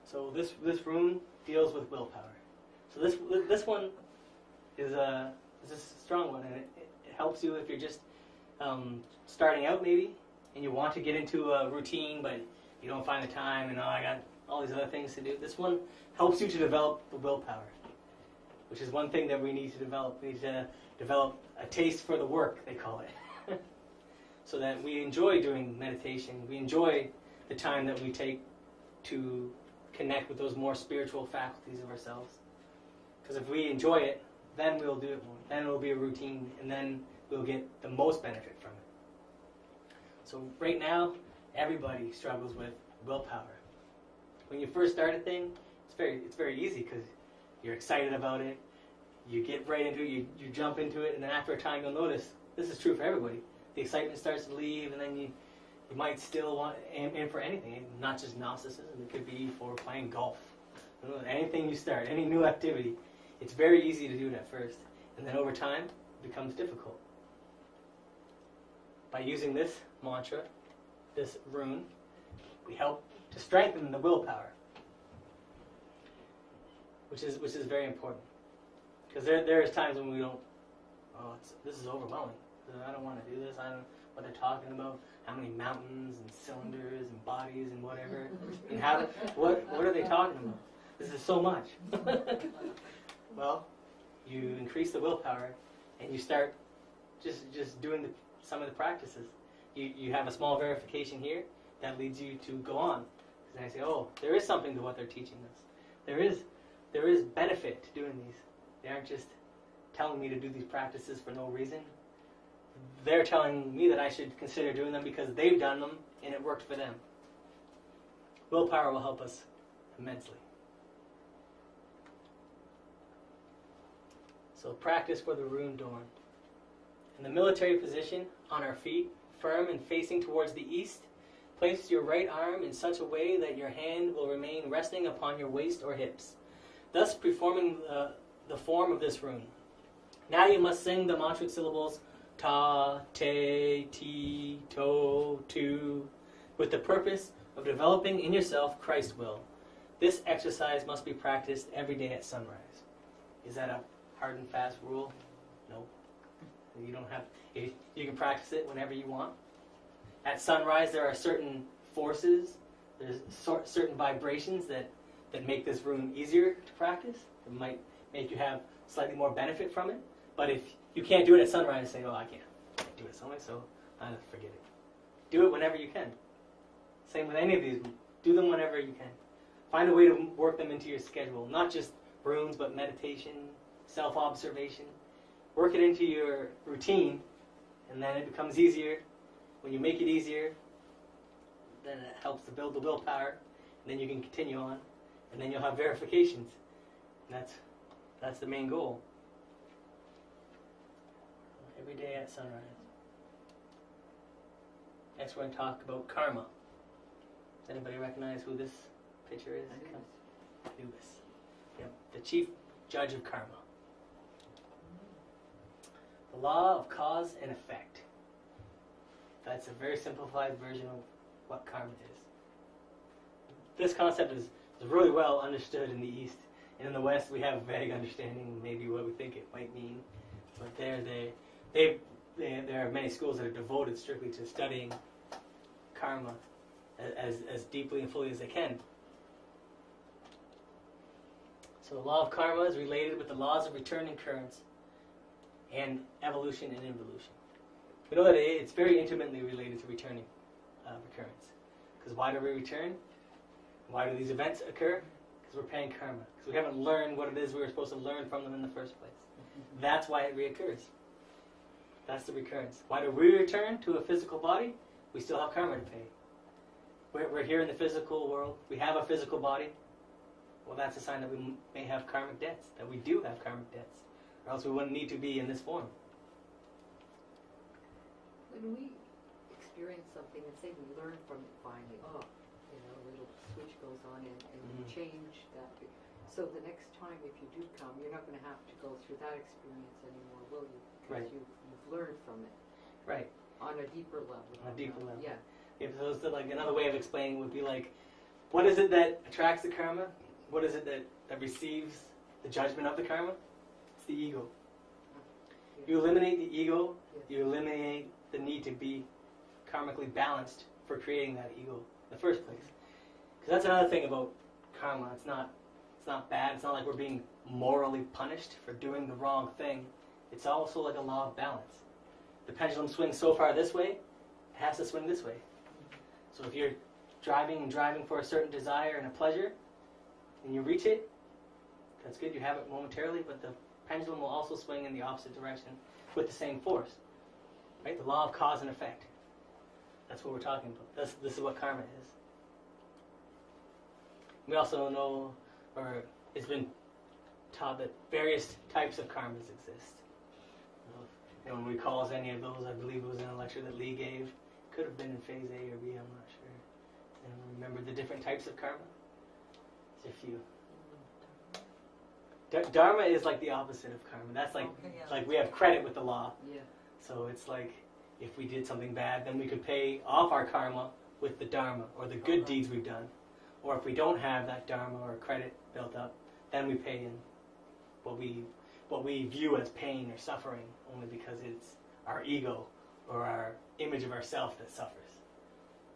So this rune deals with willpower. So this one is a strong one, and it helps you if you're just starting out maybe, and you want to get into a routine, but you don't find the time, and I got all these other things to do. This one helps you to develop the willpower, which is one thing that we need to develop. We need to develop a taste for the work, they call it, so that we enjoy doing meditation. We enjoy the time that we take to connect with those more spiritual faculties of ourselves. Because if we enjoy it, then we'll do it more. Then it will be a routine, and then we'll get the most benefit from it. So right now, everybody struggles with willpower. When you first start a thing, it's very easy because you're excited about it. You get right into it, you jump into it, and then after a time you'll notice, this is true for everybody, the excitement starts to leave, and then you might still want aim for anything, not just Gnosticism. It could be for playing golf. Anything you start, any new activity, it's very easy to do it at first, and then over time it becomes difficult. By using this mantra, this rune, we help to strengthen the willpower, which is very important. Because there is times when we don't, this is overwhelming. I don't want to do this. I don't know what they're talking about. How many mountains and cylinders and bodies and whatever. And what are they talking about? This is so much. Well, you increase the willpower and you start just doing some of the practices. You have a small verification here that leads you to go on. And I say, oh, there is something to what they're teaching us. There is benefit to doing these. They aren't just telling me to do these practices for no reason. They're telling me that I should consider doing them because they've done them and it worked for them. Willpower will help us immensely. So practice for the rune Dorn. In the military position, on our feet, firm and facing towards the east, place your right arm in such a way that your hand will remain resting upon your waist or hips, thus performing the form of this rune. Now you must sing the mantric syllables ta, te, ti, to, tu, with the purpose of developing in yourself Christ's will. This exercise must be practiced every day at sunrise. Is that a hard and fast rule? No. You don't have. You can practice it whenever you want. At sunrise, there are certain forces. There's certain vibrations that make this rune easier to practice. It might make you have slightly more benefit from it. But if you can't do it at sunrise, say, oh, I can't do it at sunrise, so I forget it. Do it whenever you can. Same with any of these. Do them whenever you can. Find a way to work them into your schedule. Not just runes, but meditation, self-observation. Work it into your routine, and then it becomes easier. When you make it easier, then it helps to build the willpower, and then you can continue on, and then you'll have verifications. And that's the main goal. Every day at sunrise. Next we're going to talk about karma. Does anybody recognize who this picture is? Anubis. Yep, the chief judge of karma. The law of cause and effect. That's a very simplified version of what karma is. This concept is really well understood in the East. And in the West, we have a vague understanding, maybe what we think it might mean. But there are many schools that are devoted strictly to studying karma as deeply and fully as they can. So the law of karma is related with the laws of return and currents and evolution and involution. We know that it's very intimately related to returning recurrence. Because why do we return? Why do these events occur? Because we're paying karma. Because we haven't learned what it is we were supposed to learn from them in the first place. That's why it reoccurs. That's the recurrence. Why do we return to a physical body? We still have karma to pay. We're here in the physical world. We have a physical body. Well, that's a sign that we may have karmic debts, that we do have karmic debts, or else we wouldn't need to be in this form. When we experience something and say we learn from it finally, a little switch goes on and you change that. So the next time if you do come, you're not going to have to go through that experience anymore, will you? Because Right. you've learned from it. Right. On a deeper level. On a deeper level. Yeah. If so, like another way of explaining would be like, what is it that attracts the karma? What is it that receives the judgment of the karma? It's the ego. You eliminate the ego, you eliminate the need to be karmically balanced for creating that ego in the first place. Because that's another thing about karma. It's not bad. It's not like we're being morally punished for doing the wrong thing. It's also like a law of balance. The pendulum swings so far this way, it has to swing this way. So if you're driving for a certain desire and a pleasure, and you reach it, that's good, you have it momentarily, but the pendulum will also swing in the opposite direction with the same force. Right? The law of cause and effect. That's what we're talking about. This is what karma is. We also know, or it's been taught, that various types of karmas exist. Anyone recalls any of those? I believe it was in a lecture that Lee gave. Could have been in phase A or B, I'm not sure. And remember the different types of karma? There's a few. Dharma is like the opposite of karma. That's like we have credit with the law. Yeah. So it's like if we did something bad, then we could pay off our karma with the dharma or the good deeds we've done. Or if we don't have that dharma or credit built up, then we pay in what we view as pain or suffering, only because it's our ego or our image of ourself that suffers.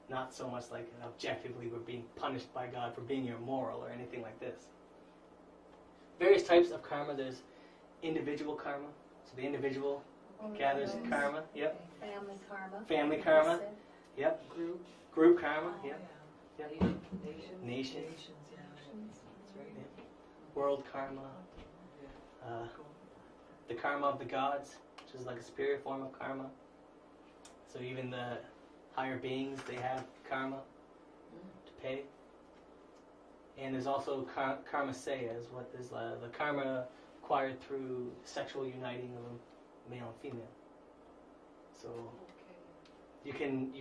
Not so much like objectively we're being punished by God for being immoral or anything like this. Various types of karma. There's individual karma. So the individual gathers karma. Yep. Family karma. Family karma. Yep. Group karma. Yep. Yep. Nations. That's right. Yep. World karma. The karma of the gods, which is like a superior form of karma. So even the higher beings, they have karma to pay. And there's also karma saya, is what is the karma acquired through sexual uniting of a male and female. So you can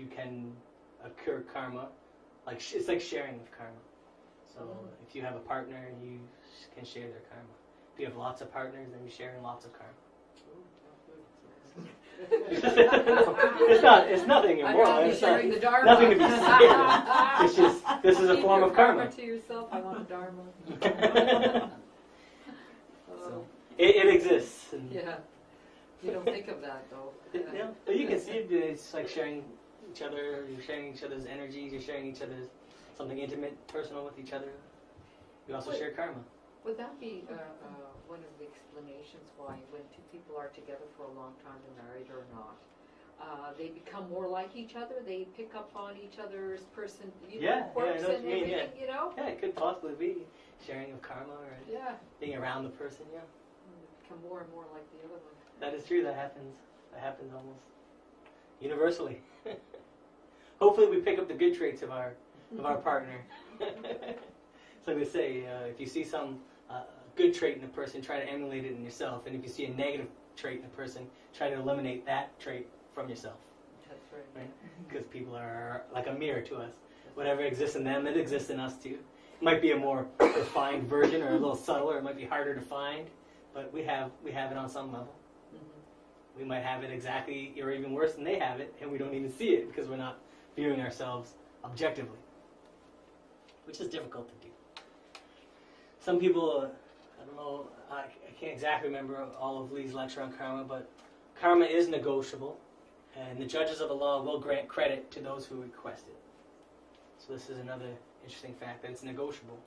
accrue karma, like it's like sharing of karma. So if you have a partner, you can share their karma. If you have lots of partners, then you're sharing lots of karma. It's nothing immoral. It's sharing the dharma. Nothing to be scared of. It's just, this is a Keep form your of karma. To yourself, I want a dharma. So, it exists. And Yeah. You don't think of that though. yeah, but you can see it. It's like sharing each other. You're sharing each other's energies. You're sharing each other's something intimate, personal with each other. You also share karma. Would that be one of the explanations why when two people are together for a long time, they're married or not, they become more like each other? They pick up on each other's quirks I know what and you mean, everything, yeah. you know? Yeah, it could possibly be sharing of karma or Yeah. being around the person. Yeah, And they become more and more like the other one. that is true. That happens. That happens almost universally. Hopefully, we pick up the good traits of our partner. So like they say, if you see some good trait in a person, try to emulate it in yourself. And if you see a negative trait in a person, try to eliminate that trait from yourself. That's right. Right? Because people are like a mirror to us. Whatever exists in them, it exists in us too. It might be a more refined version or a little subtler. It might be harder to find, but we have it on some level. Mm-hmm. We might have it exactly or even worse than they have it, and we don't even see it because we're not viewing ourselves objectively, which is difficult to do. Some people, I don't know, I can't exactly remember all of Lee's lecture on karma, but karma is negotiable, and the judges of the law will grant credit to those who request it. So this is another interesting fact, that it's negotiable,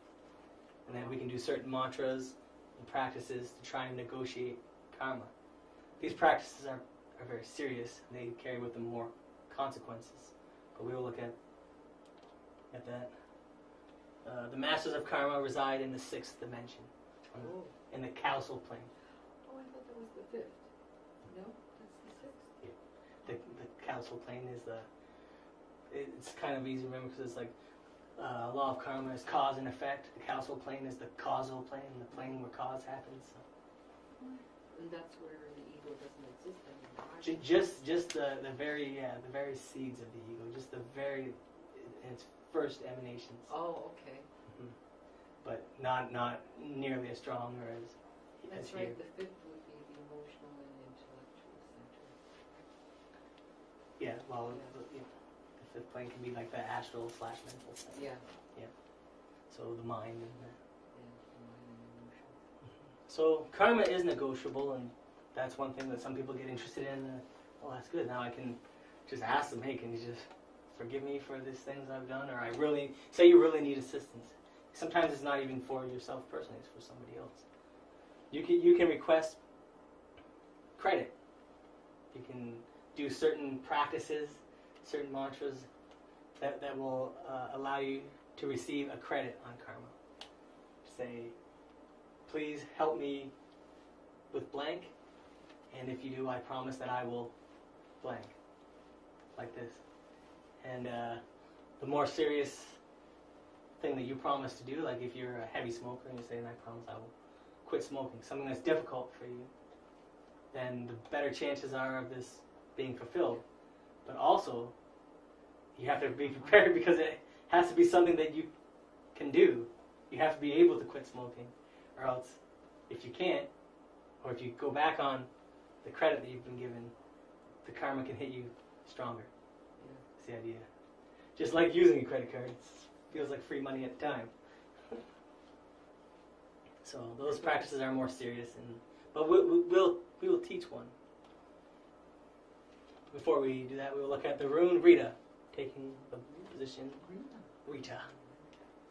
and that we can do certain mantras and practices to try and negotiate karma. These practices are very serious, and they carry with them more consequences, but we will look at that The masters of karma reside in the 6th dimension, Oh. in the causal plane. Oh, I thought that was the 5th. No, that's the 6th. The causal plane is it's kind of easy to remember because it's like law of karma is cause and effect. The causal plane is the causal plane, the plane where cause happens. So. And that's where the ego doesn't exist anymore. Just the very seeds of the ego, just the very in its first emanations. Oh, okay. But not nearly as strong or as That's here. right. The 5th would be the emotional and intellectual center. Yeah, well, Yeah. the 5th plane can be like the astral/mental plane. Yeah. So the mind and the. Yeah, the mind and emotion. So karma is negotiable, and that's one thing that some people get interested in. Well, that's good. Now I can just ask them, hey, can you just forgive me for these things I've done? Or you really need assistance. Sometimes it's not even for yourself personally, it's for somebody else. You can request credit. You can do certain practices, certain mantras that will allow you to receive a credit on karma. Say, please help me with blank, and if you do, I promise that I will blank. Like this. And the more serious thing that you promise to do, like if you're a heavy smoker and you say, I promise I will quit smoking, something that's difficult for you, then the better chances are of this being fulfilled. But also, you have to be prepared because it has to be something that you can do. You have to be able to quit smoking, or else if you can't, or if you go back on the credit that you've been given, the karma can hit you stronger. Yeah. That's the idea. Just like using a credit card, it feels like free money at the time. So those practices are more serious, but we will teach one. Before we do that, we will look at the rune Rita, taking the position Rita,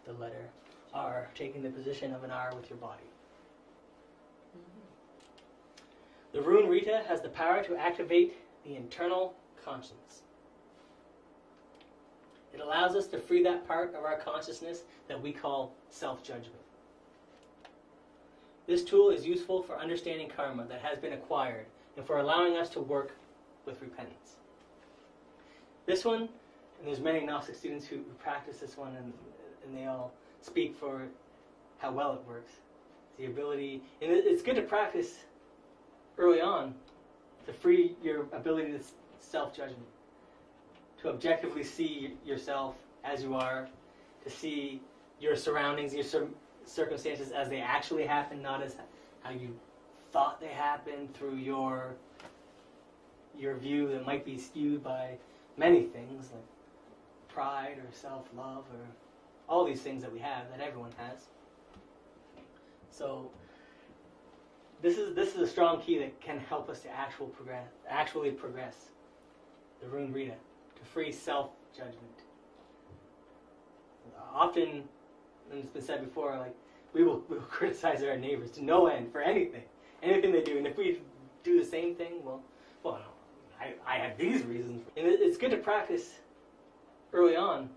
the letter R, taking the position of an R with your body. The rune Rita has the power to activate the internal conscience. It allows us to free that part of our consciousness that we call self-judgment. This tool is useful for understanding karma that has been acquired and for allowing us to work with repentance. This one, and there's many Gnostic students who practice this one, and they all speak for how well it works. The ability, and it's good to practice early on to free your ability to self-judgment, to objectively see yourself as you are, to see your surroundings, your circumstances as they actually happen, not as how you thought they happened through your view that might be skewed by many things like pride or self-love or all these things that we have, that everyone has. So this is a strong key that can help us to actually progress. The rune Rita, to free self-judgment. Often, and it's been said before, like we will criticize our neighbors to no end for anything they do, and if we do the same thing, well, no, I have these reasons, and it's good to practice early on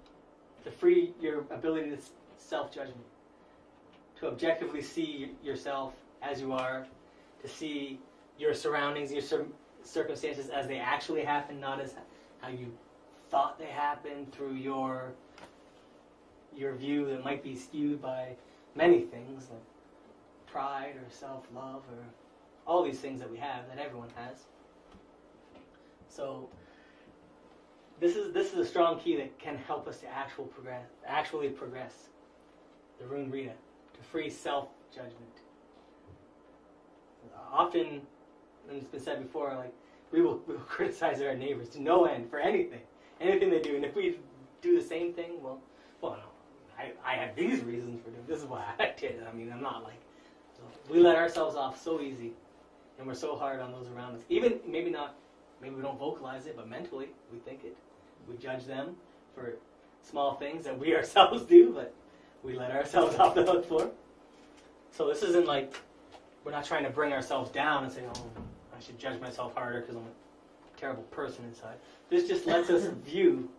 to free your ability to self-judgment, to objectively see yourself as you are, to see your surroundings, your circumstances as they actually happen, not as how you thought they happened through your view that might be skewed by many things like pride or self-love or all these things that we have, that everyone has. So this is a strong key that can help us to actually progress. The rune Rita, to free self-judgment. Often, and it's been said before, like we will criticize our neighbors to no end for anything they do, and if we do the same thing, well, no, I have these reasons for doing. This is why I did it. I mean, I'm not like. So we let ourselves off so easy, and we're so hard on those around us. Even maybe we don't vocalize it, but mentally we think it. We judge them for small things that we ourselves do, but we let ourselves off the hook for. So this isn't like we're not trying to bring ourselves down and say, oh, I should judge myself harder because I'm a terrible person inside. This just lets us view,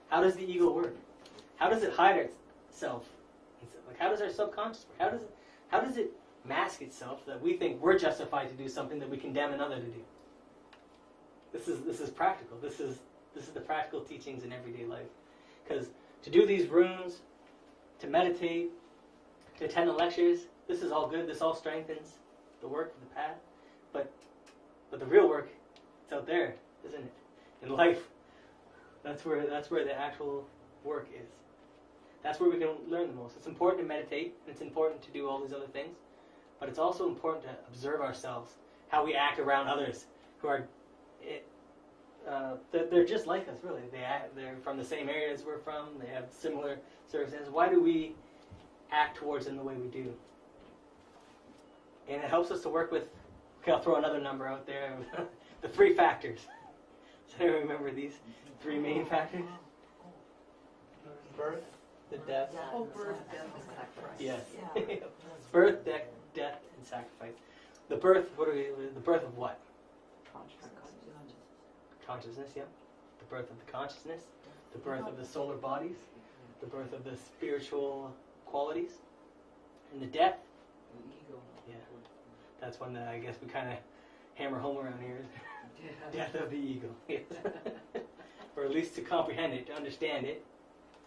how does the ego work? How does it hide itself Like, how does our subconscious work? How does it mask itself that we think we're justified to do something that we condemn another to do? This is practical. This is the practical teachings in everyday life. Because to do these runes, to meditate, to attend the lectures, this is all good. This all strengthens the work, the path. But the real work, it's out there, isn't it? In life, that's where the actual work is. That's where we can learn the most. It's important to meditate, and it's important to do all these other things, but it's also important to observe ourselves, how we act around others who are, they're just like us, really. They're from the same areas we're from. They have similar circumstances. Why do we act towards them the way we do? And it helps us to work with, okay, I'll throw another number out there, the 3 factors. So remember these 3 main factors? Birth, the death. Oh, birth, death, and sacrifice. Yes. Birth, death, and sacrifice. The birth, the birth of what? Consciousness, yeah. The birth of the consciousness, the birth of the solar bodies, the birth of the spiritual qualities, and the death. The ego. Yeah. That's one that I guess we kind of hammer home around here. Death of the ego. Yes. Or at least to comprehend it, to understand it,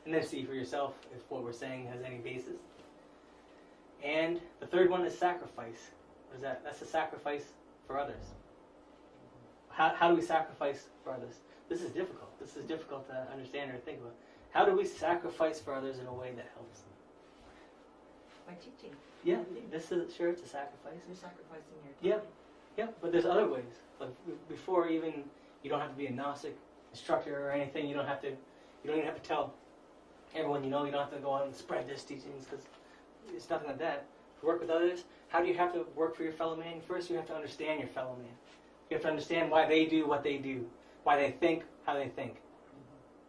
and then see for yourself if what we're saying has any basis. And the third one is sacrifice. What is that? That's a sacrifice for others. How do we sacrifice for others? This is difficult. This is difficult to understand or think about. How do we sacrifice for others in a way that helps them? By teaching. Yeah, this is sure it's a sacrifice. You're sacrificing your time. Yeah, but there's other ways. Like before, even you don't have to be a Gnostic instructor or anything. You don't even have to tell everyone you know. You don't have to go out and spread this teachings because it's nothing like that. To work with others, how do you have to work for your fellow man? First, you have to understand your fellow man. You have to understand why they do what they do, why they think how they think.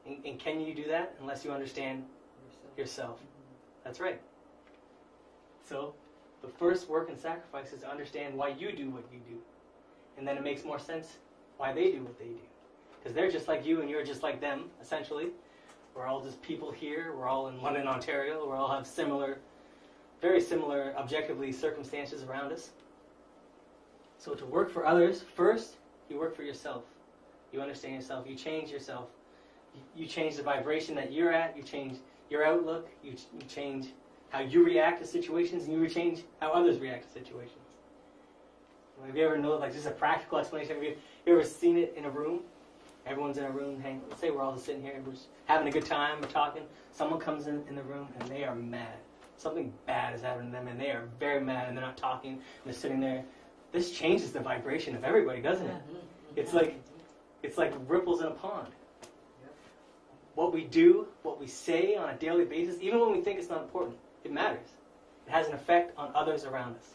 And can you do that unless you understand yourself? That's right. So, the first work and sacrifice is to understand why you do what you do. And then it makes more sense why they do what they do. Because they're just like you and you're just like them, essentially. We're all just people here. We're all in London, Ontario. We all have very similar, objectively, circumstances around us. So to work for others, first, you work for yourself. You understand yourself. You change yourself. You change the vibration that you're at. You change your outlook. You change how you react to situations, and you change how others react to situations. Have you ever known, like, just a practical explanation? Have you ever seen it in a room? Everyone's in a room, let's say we're all just sitting here and we're just having a good time, we're talking. Someone comes in the room and they are mad. Something bad is happening to them and they are very mad and they're not talking and they're sitting there. This changes the vibration of everybody, doesn't it? It's like ripples in a pond. What we do, what we say on a daily basis, even when we think it's not important, it matters. It has an effect on others around us.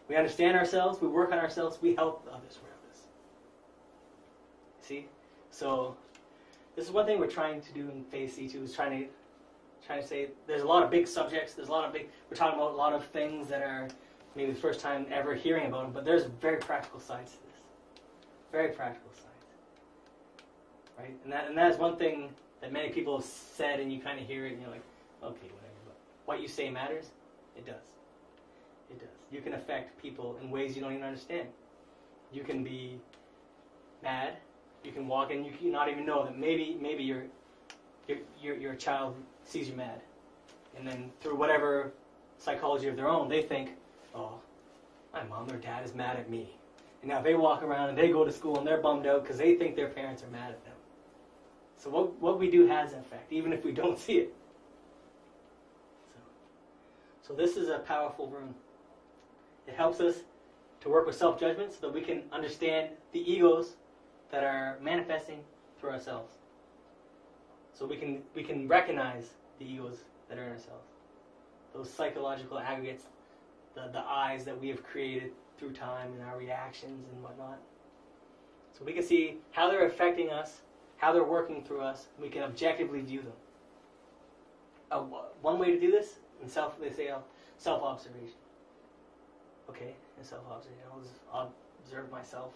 We understand ourselves, we work on ourselves, we help the others around us. See? So, this is one thing we're trying to do in Phase C2, is trying to say there's a lot of big subjects, we're talking about a lot of things that are maybe the first time ever hearing about them, but there's very practical sides to this. Very practical sides. Right? And that is one thing that many people have said, and you kind of hear it and you're like, okay, whatever. But what you say matters? It does. It does. You can affect people in ways you don't even understand. You can be mad. You can walk in. You can not even know that maybe your child sees you mad, and then through whatever psychology of their own, they think, oh, my mom or dad is mad at me. And now they walk around and they go to school and they're bummed out because they think their parents are mad at them. So what we do has an effect, even if we don't see it. So this is a powerful room. It helps us to work with self-judgment so that we can understand the egos that are manifesting through ourselves. So we can recognize the egos that are in ourselves. Those psychological aggregates, the eyes that we have created through time and our reactions and whatnot. So we can see how they're affecting us, how they're working through us, and we can objectively view them. One way to do this, they say self-observation. Okay, in self-observation, I'll observe myself.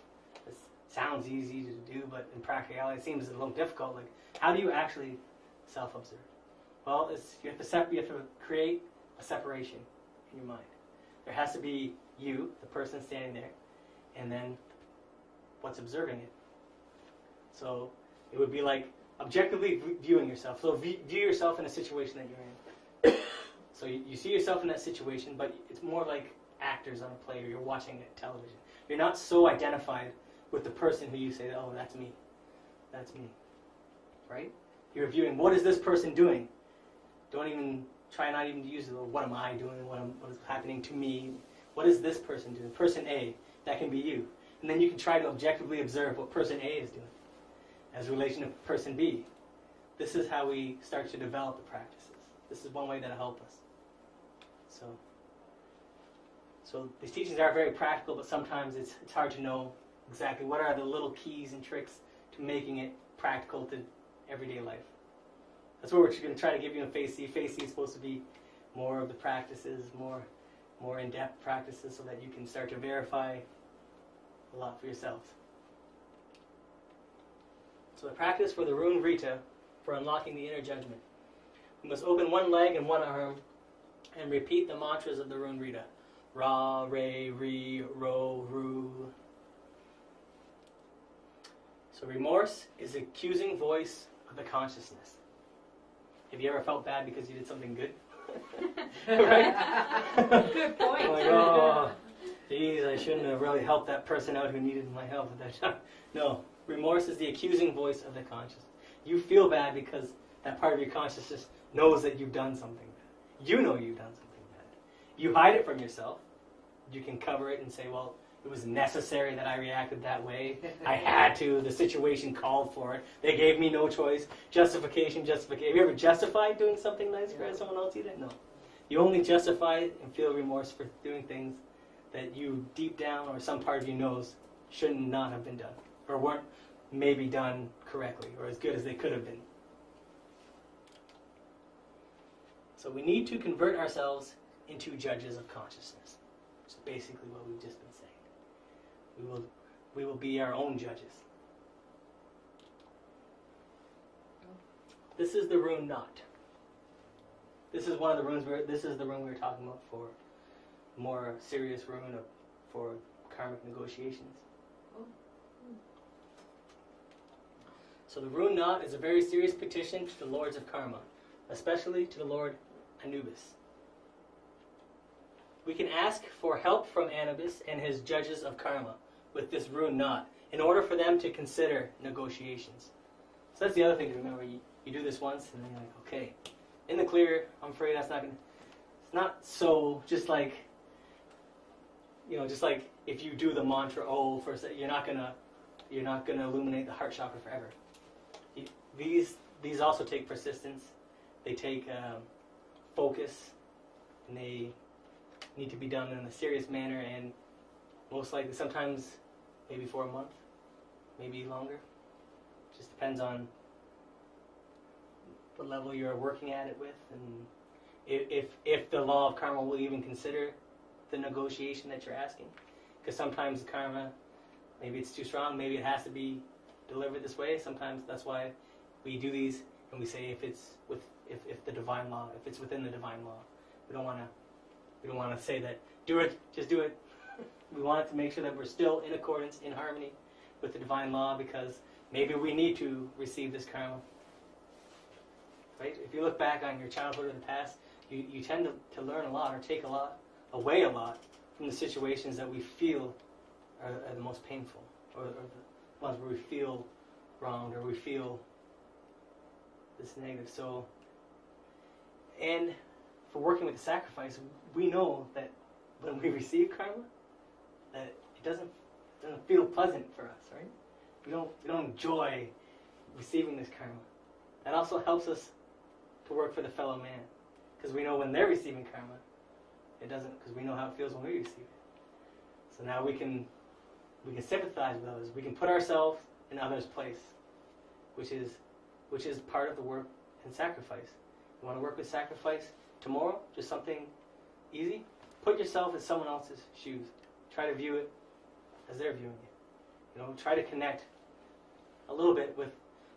It sounds easy to do, but in practicality it seems a little difficult. Like, how do you actually self-observe? Well, you have to create a separation in your mind. There has to be you, the person standing there, and then what's observing it. So it would be like objectively viewing yourself. So view yourself in a situation that you're in. So you see yourself in that situation, but it's more like actors on a play, or you're watching television. You're not so identified with the person who you say, oh, that's me. That's me. Right? You're viewing, what is this person doing? Try not even to use the, what am I doing? What is happening to me? What is this person doing? Person A, that can be you. And then you can try to objectively observe what person A is doing as a relation to person B. This is how we start to develop the practices. This is one way that'll help us. So these teachings are very practical, but sometimes it's hard to know exactly what are the little keys and tricks to making it practical to everyday life. That's what we're going to try to give you in Phase C. Phase C is supposed to be more of the practices, more in-depth practices, so that you can start to verify a lot for yourselves. So the practice for the Rune Rita, for unlocking the inner judgment. We must open one leg and one arm and repeat the mantras of the Rune Rita. Ra, Re, Re, Ro, Ru. So remorse is the accusing voice of the consciousness. Have you ever felt bad because you did something good? Right? Good point. Like, oh, geez, I shouldn't have really helped that person out who needed my help at that time. No, remorse is the accusing voice of the consciousness. You feel bad because that part of your consciousness knows that you've done something bad. You know you've done something bad. You hide it from yourself. You can cover it and say, well, it was necessary that I reacted that way. I had to. The situation called for it. They gave me no choice. Justification. Have you ever justified doing something nice for someone else either? No. You only justify and feel remorse for doing things that you deep down or some part of you knows should not have been done, or weren't maybe done correctly or as good as they could have been. So we need to convert ourselves into judges of consciousness. Which is basically what we've just been saying. We will be our own judges. This is the rune knot. This is one of the runes. This is the rune we were talking about for more serious rune for karmic negotiations. So the rune knot is a very serious petition to the lords of karma, especially to the Lord Anubis. We can ask for help from Anubis and his judges of karma with this rune knot in order for them to consider negotiations. So that's the other thing to remember. You do this once and then you're like, okay, in the clear, I'm afraid that's not going to... It's not so just like, just like if you do the mantra, for a second, you're not gonna illuminate the heart chakra forever. These also take persistence. They take focus, and they need to be done in a serious manner, and most likely sometimes maybe for a month, maybe longer. Just depends on what level you're working at it with, and if the law of karma will even consider the negotiation that you're asking. Because sometimes the karma, maybe it's too strong, maybe it has to be delivered this way. Sometimes that's why we do these, and we say if the divine law, if it's within the divine law. We don't want to say that do it, just do it. We want it to make sure that we're still in accordance, in harmony with the divine law, because maybe we need to receive this karma. Right? If you look back on your childhood or the past, you tend to learn a lot or take away a lot from the situations that we feel are the most painful, or the ones where we feel wronged or we feel this negative. So, and for working with the sacrifice, we know that when we receive karma, that it doesn't feel pleasant for us, right? We don't enjoy receiving this karma. That also helps us to work for the fellow man, because we know when they're receiving karma, it doesn't, because we know how it feels when we receive it. So now we can sympathize with others. We can put ourselves in others' place, which is part of the work in sacrifice. You want to work with sacrifice tomorrow? Just something easy? Put yourself in someone else's shoes. Try to view it as they're viewing it. Try to connect a little bit with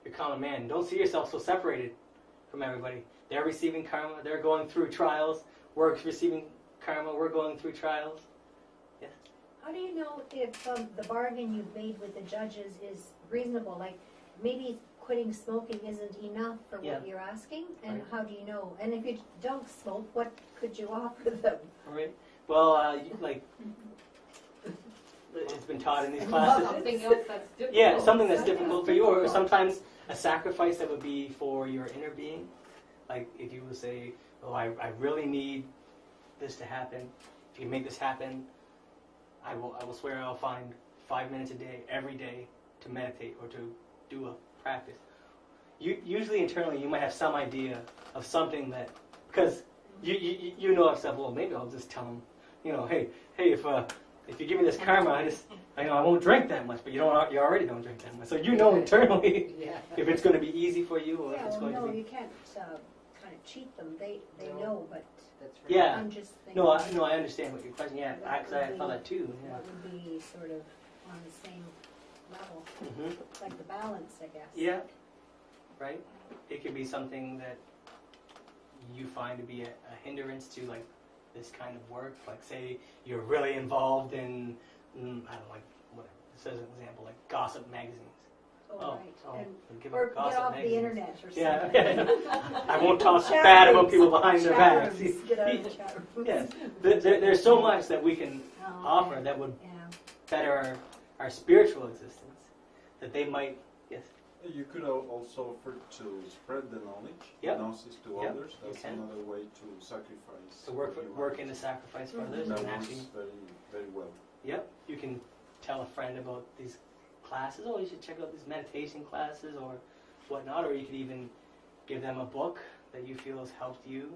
your common man. Don't see yourself so separated from everybody. They're receiving karma. They're going through trials. we're receiving karma, we're going through trials. Yes. How do you know if the bargain you've made with the judges is reasonable? Like, maybe quitting smoking isn't enough for Yeah. what you're asking, and Right. how do you know? And if you don't smoke, what could you offer them? All right. Well, it's been taught in these classes. Something else that's difficult. Yeah, something that's difficult for you, or sometimes a sacrifice that would be for your inner being. Like if you would say, oh, I really need this to happen. If you make this happen, I will swear I'll find 5 minutes a day, every day, to meditate or to do a practice. Usually internally you might have some idea of something that, because you know of stuff, well, maybe I'll just tell them, hey, if you give me this karma, I won't drink that much, but you already don't drink that much. So internally Yeah. if it's going to be easy for you or if Yeah, it's well, going no, to be. you can't kind of cheat them. They No. know, but That's right. Yeah. I'm just thinking. No, I understand what your question. Yeah, because I thought that too. Yeah. What would be sort of on the same level, hmm like the balance, I guess. Yeah. Right. It could be something that you find to be a hindrance to like this kind of work. Like say you're really involved in I don't know, like whatever. This is an example, like gossip magazines. Oh, right. And, give or up get gossip off magazines. the internet or something. Yeah. I won't talk Chat bad about rooms. people behind their Chat backs. rooms. Get out of the chat rooms. Yes. There's so much that we can Oh, offer okay. that would Yeah. better our spiritual existence. That they might, yes. You could also offer to spread the knowledge, Yep. Gnosis to Yep, others. you That's can. another way to sacrifice. To work what you work have. in the sacrifice for Mhm. others That and works actually, very, very well. yep, you can tell a friend about these classes. Oh, you should check out these meditation classes or whatnot. Or you could even give them a book that you feel has helped you.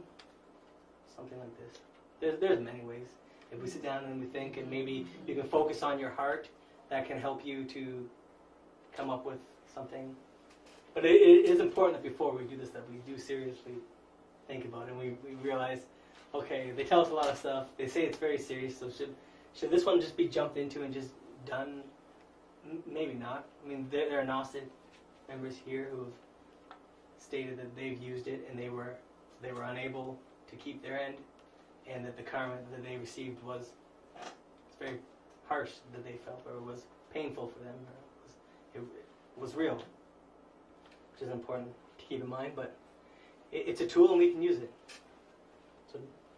Something like this. There's many ways. If we sit down and we think, and maybe you can focus on your heart, that can help you to come up with something. But it is important that before we do this, that we do seriously think about it, and we realize, okay, they tell us a lot of stuff. They say it's very serious, so should this one just be jumped into and just done? Maybe not. I mean, there are Gnostic members here who have stated that they've used it and they were unable to keep their end, and that the karma that they received was very harsh, that they felt, or was painful for them, or it was real, which is important to keep in mind. But it's a tool and we can use it.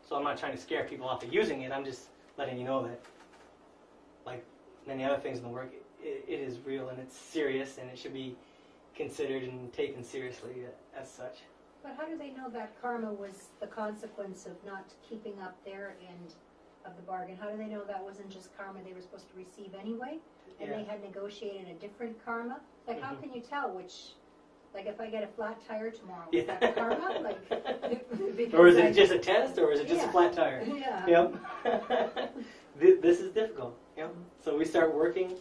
So I'm not trying to scare people off of using it. I'm just letting you know that, like many other things in the work, it is real and it's serious and it should be considered and taken seriously as such. But how do they know that karma was the consequence of not keeping up their end of the bargain? How do they know that wasn't just karma they were supposed to receive anyway? And Yeah. they had negotiated a different karma? Like, how Mhm. can you tell which, like, if I get a flat tire tomorrow, Yeah. is that karma? Like, because Or is it I- just a test, or is it just a Yeah. flat tire? Yeah. Yep. This is difficult. Yep. So we start working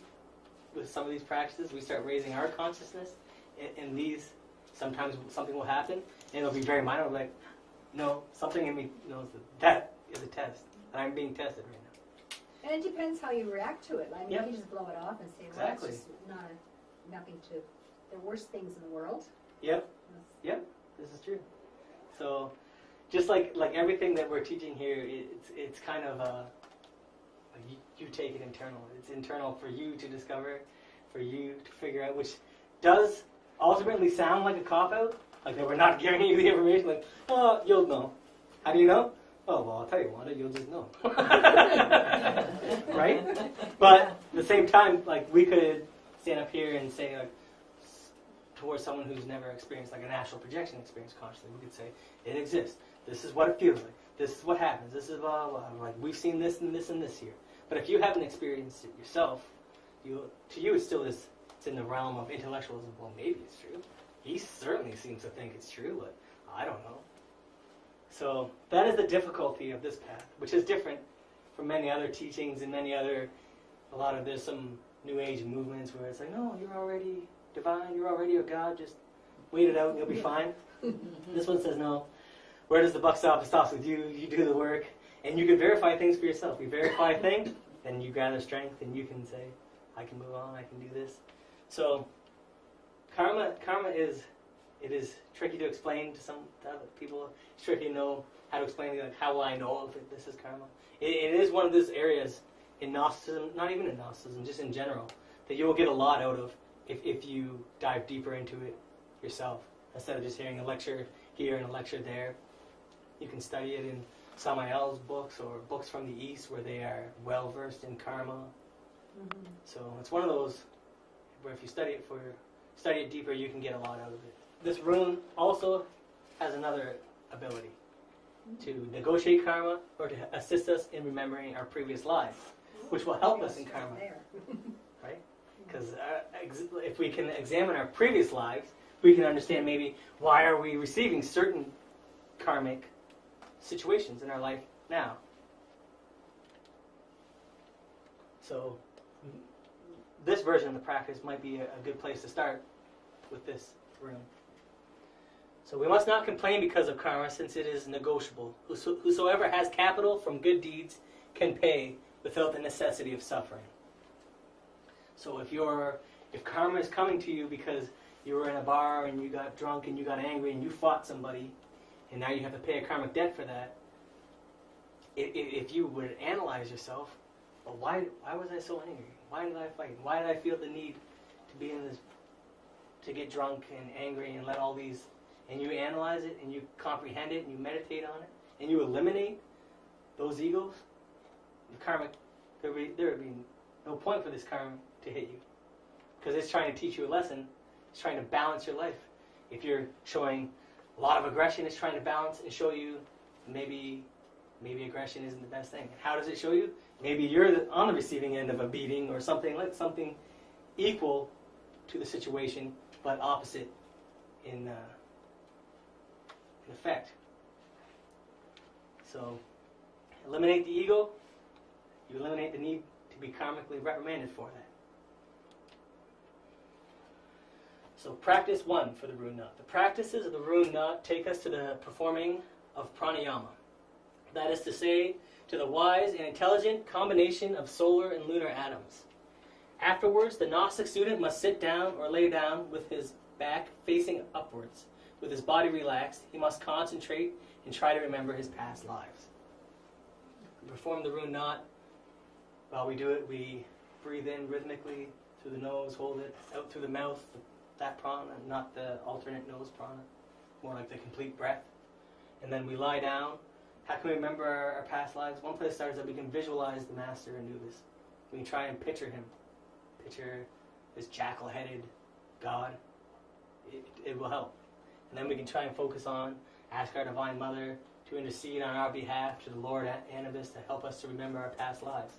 with some of these practices. We start raising our consciousness in these. Sometimes something will happen, and it'll be very minor. Like, no, something in me knows that is a test. I'm being tested right now. And it depends how you react to it. I mean, Yep. you just blow it off and say, well, Exactly. it's just nothing to, there are worse things in the world. Yep. Yep. This is true. So, just like everything that we're teaching here, it's kind of you take it internal. It's internal for you to discover, for you to figure out, which does ultimately sound like a cop-out, like that we're not giving you the information, like, oh, you'll know. How do you know? Oh, well, I'll tell you, Wanda, you'll just know. Right? But at the same time, like, we could stand up here and say, like, towards someone who's never experienced, like, an astral projection experience consciously, we could say, it exists. This is what it feels like. This is what happens. This is blah, blah, blah. Like, we've seen this and this and this here. But if you haven't experienced it yourself, to you it still is, it's in the realm of intellectualism. Well, maybe it's true. He certainly seems to think it's true, but I don't know. So that is the difficulty of this path, which is different from many other teachings and there's some New Age movements where it's like, no, you're already divine, you're already a God, just wait it out and you'll be fine. This one says, no, where does the buck stop? It stops with you. You do the work, and you can verify things for yourself. You verify things, then you gather strength, and you can say, I can move on, I can do this. So karma is it is tricky to explain to other people. It's tricky to know how to explain, like, how will I know if this is karma. It is one of those areas in Gnosticism, not even in Gnosticism, just in general, that you will get a lot out of if you dive deeper into it yourself. Instead of just hearing a lecture here and a lecture there, you can study it in Samael's books or books from the East where they are well versed in karma. Mhm. So it's one of those where if you study it deeper, you can get a lot out of it. This rune also has another ability to negotiate karma or to assist us in remembering our previous lives, which will help us in karma, There. right? Because if we can examine our previous lives, we can understand maybe why are we receiving certain karmic situations in our life now. So this version of the practice might be a good place to start with this rune. So we must not complain because of karma, since it is negotiable. Whosoever has capital from good deeds can pay without the necessity of suffering. So if karma is coming to you because you were in a bar and you got drunk and you got angry and you fought somebody, and now you have to pay a karmic debt for that, if you would analyze yourself, well, why was I so angry? Why did I fight? Why did I feel the need to be in this, to get drunk and angry and let all these, and you analyze it and you comprehend it and you meditate on it and you eliminate those egos, the karmic, there would be no point for this karma to hit you, because it's trying to teach you a lesson. It's trying to balance your life. If you're showing a lot of aggression, it's trying to balance and show you maybe aggression isn't the best thing. How does it show you? Maybe you're on the receiving end of a beating or something equal to the situation, but opposite in effect. So, eliminate the ego, you eliminate the need to be karmically reprimanded for that. So practice 1 for the rune knot. The practices of the rune knot take us to the performing of pranayama. That is to say, to the wise and intelligent combination of solar and lunar atoms. Afterwards, the Gnostic student must sit down or lay down with his back facing upwards. With his body relaxed, he must concentrate and try to remember his past lives. We perform the rune knot. While we do it, we breathe in rhythmically through the nose, hold it out through the mouth, that prana, not the alternate nose prana, more like the complete breath. And then we lie down. How can we remember our past lives? One place starts that we can visualize the master Anubis. We can try and picture him. Picture this jackal-headed god. It will help. And then we can try and focus on, ask our Divine Mother to intercede on our behalf to the Lord Anubis to help us to remember our past lives.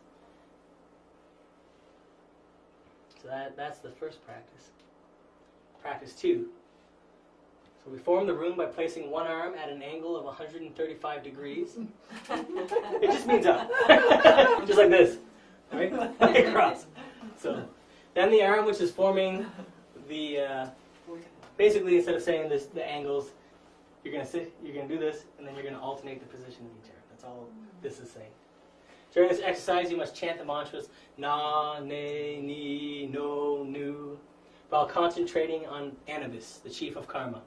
So that's the first practice. Practice 2. So we form the rune by placing one arm at an angle of 135 degrees. It just means up. Just like this. Right? Across. So then the arm which is forming the, basically instead of saying this, the angles, you're going to sit, you're going to do this, and then you're going to alternate the position of each arm. That's all this is saying. During this exercise, you must chant the mantras Na, Ne, Ni, No, Nu, while concentrating on Anubis, the chief of karma.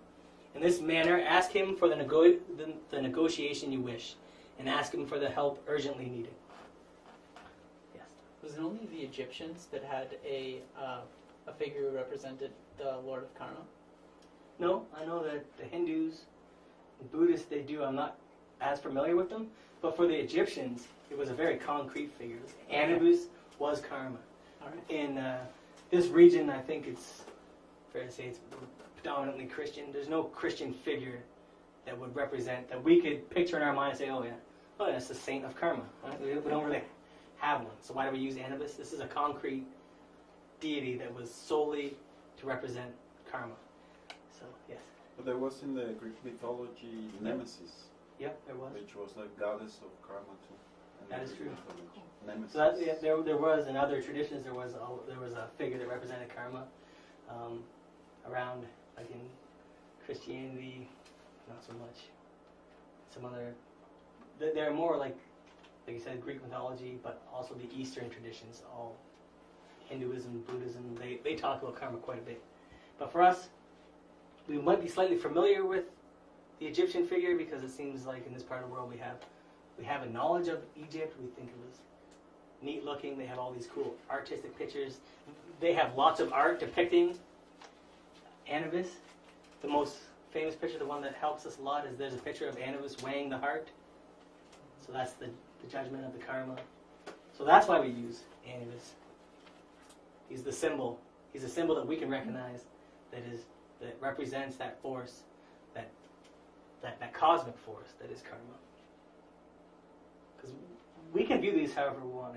In this manner, ask him for the negotiation you wish, and ask him for the help urgently needed. Yes? Was it only the Egyptians that had a figure who represented the Lord of Karma? No, I know that the Hindus, the Buddhists, they do. I'm not as familiar with them. But for the Egyptians, it was a very concrete figure. Anubis was karma. All right. In this region, I think it's fair to say it's predominantly Christian. There's no Christian figure that would represent, that we could picture in our mind and say, oh, that's the saint of karma. Right? We don't really have one. So why do we use Anubis? This is a concrete deity that was solely to represent karma. So, yes. But there was in the Greek mythology Nemesis, Yep, there was. which was like goddess of karma too. In That the is Greek true. mythology. Nemesis. So that, yeah, there was in other traditions there was a figure that represented karma. Around, like in Christianity, not so much. Some other, they're more like you said, Greek mythology, but also the Eastern traditions. All Hinduism, Buddhism, they talk about karma quite a bit. But for us, we might be slightly familiar with the Egyptian figure because it seems like in this part of the world we have a knowledge of Egypt. We think it was neat looking. They have all these cool artistic pictures. They have lots of art depicting Anubis. The most famous picture, the one that helps us a lot, is there's a picture of Anubis weighing the heart. So that's the judgment of the karma. So that's why we use Anubis. He's the symbol. He's a symbol that we can recognize that represents that force, that cosmic force that is karma. Because we can view these however we want.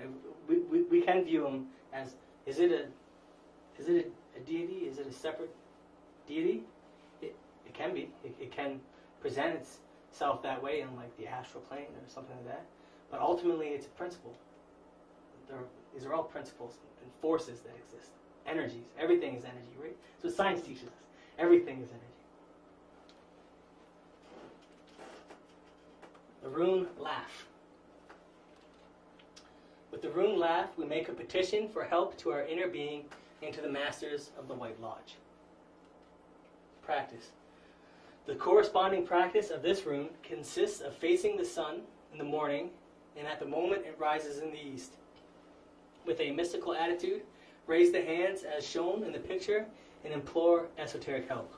We can view them as, is it a deity? Is it a separate deity? It can be. It can present itself that way in like the astral plane or something like that. But ultimately, it's a principle. These are all principles and forces that exist. Energies. Everything is energy, right? So science teaches us. Everything is energy. The rune laugh. With the rune laugh, we make a petition for help to our inner being and to the masters of the White Lodge. Practice. The corresponding practice of this rune consists of facing the sun in the morning and at the moment it rises in the east. With a mystical attitude, raise the hands as shown in the picture and implore esoteric help.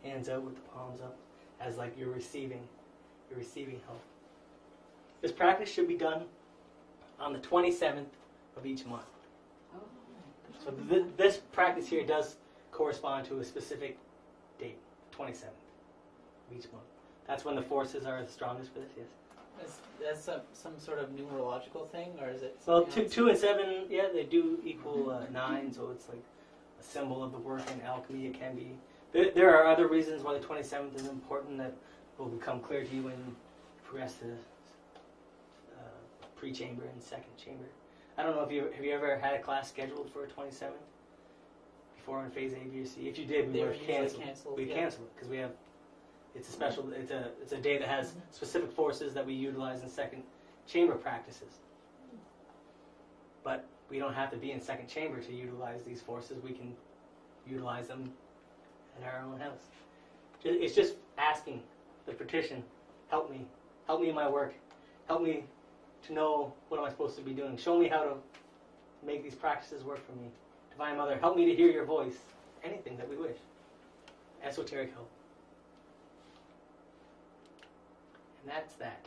Hands out with the palms up as like you're receiving help. This practice should be done on the 27th of each month. So this practice here does correspond to a specific date, 27th of each month. That's when the forces are the strongest for this, yes. Is that some sort of numerological thing, or is it? Well, 2 and 7, yeah, they do equal 9, so it's like a symbol of the work in alchemy. It can be. There are other reasons why the 27th is important that will become clear to you when you progress to pre-chamber and second chamber. I don't know if have you ever had a class scheduled for a 27th before in phase A, B, or C. If you did, we would have canceled. We cancel it because we have. It's a special. It's a day that has specific forces that we utilize in second chamber practices. But we don't have to be in second chamber to utilize these forces. We can utilize them in our own house. It's just asking the petition, help me in my work, help me to know what am I supposed to be doing. Show me how to make these practices work for me. Divine Mother, help me to hear your voice. Anything that we wish. Esoteric help. And that's that.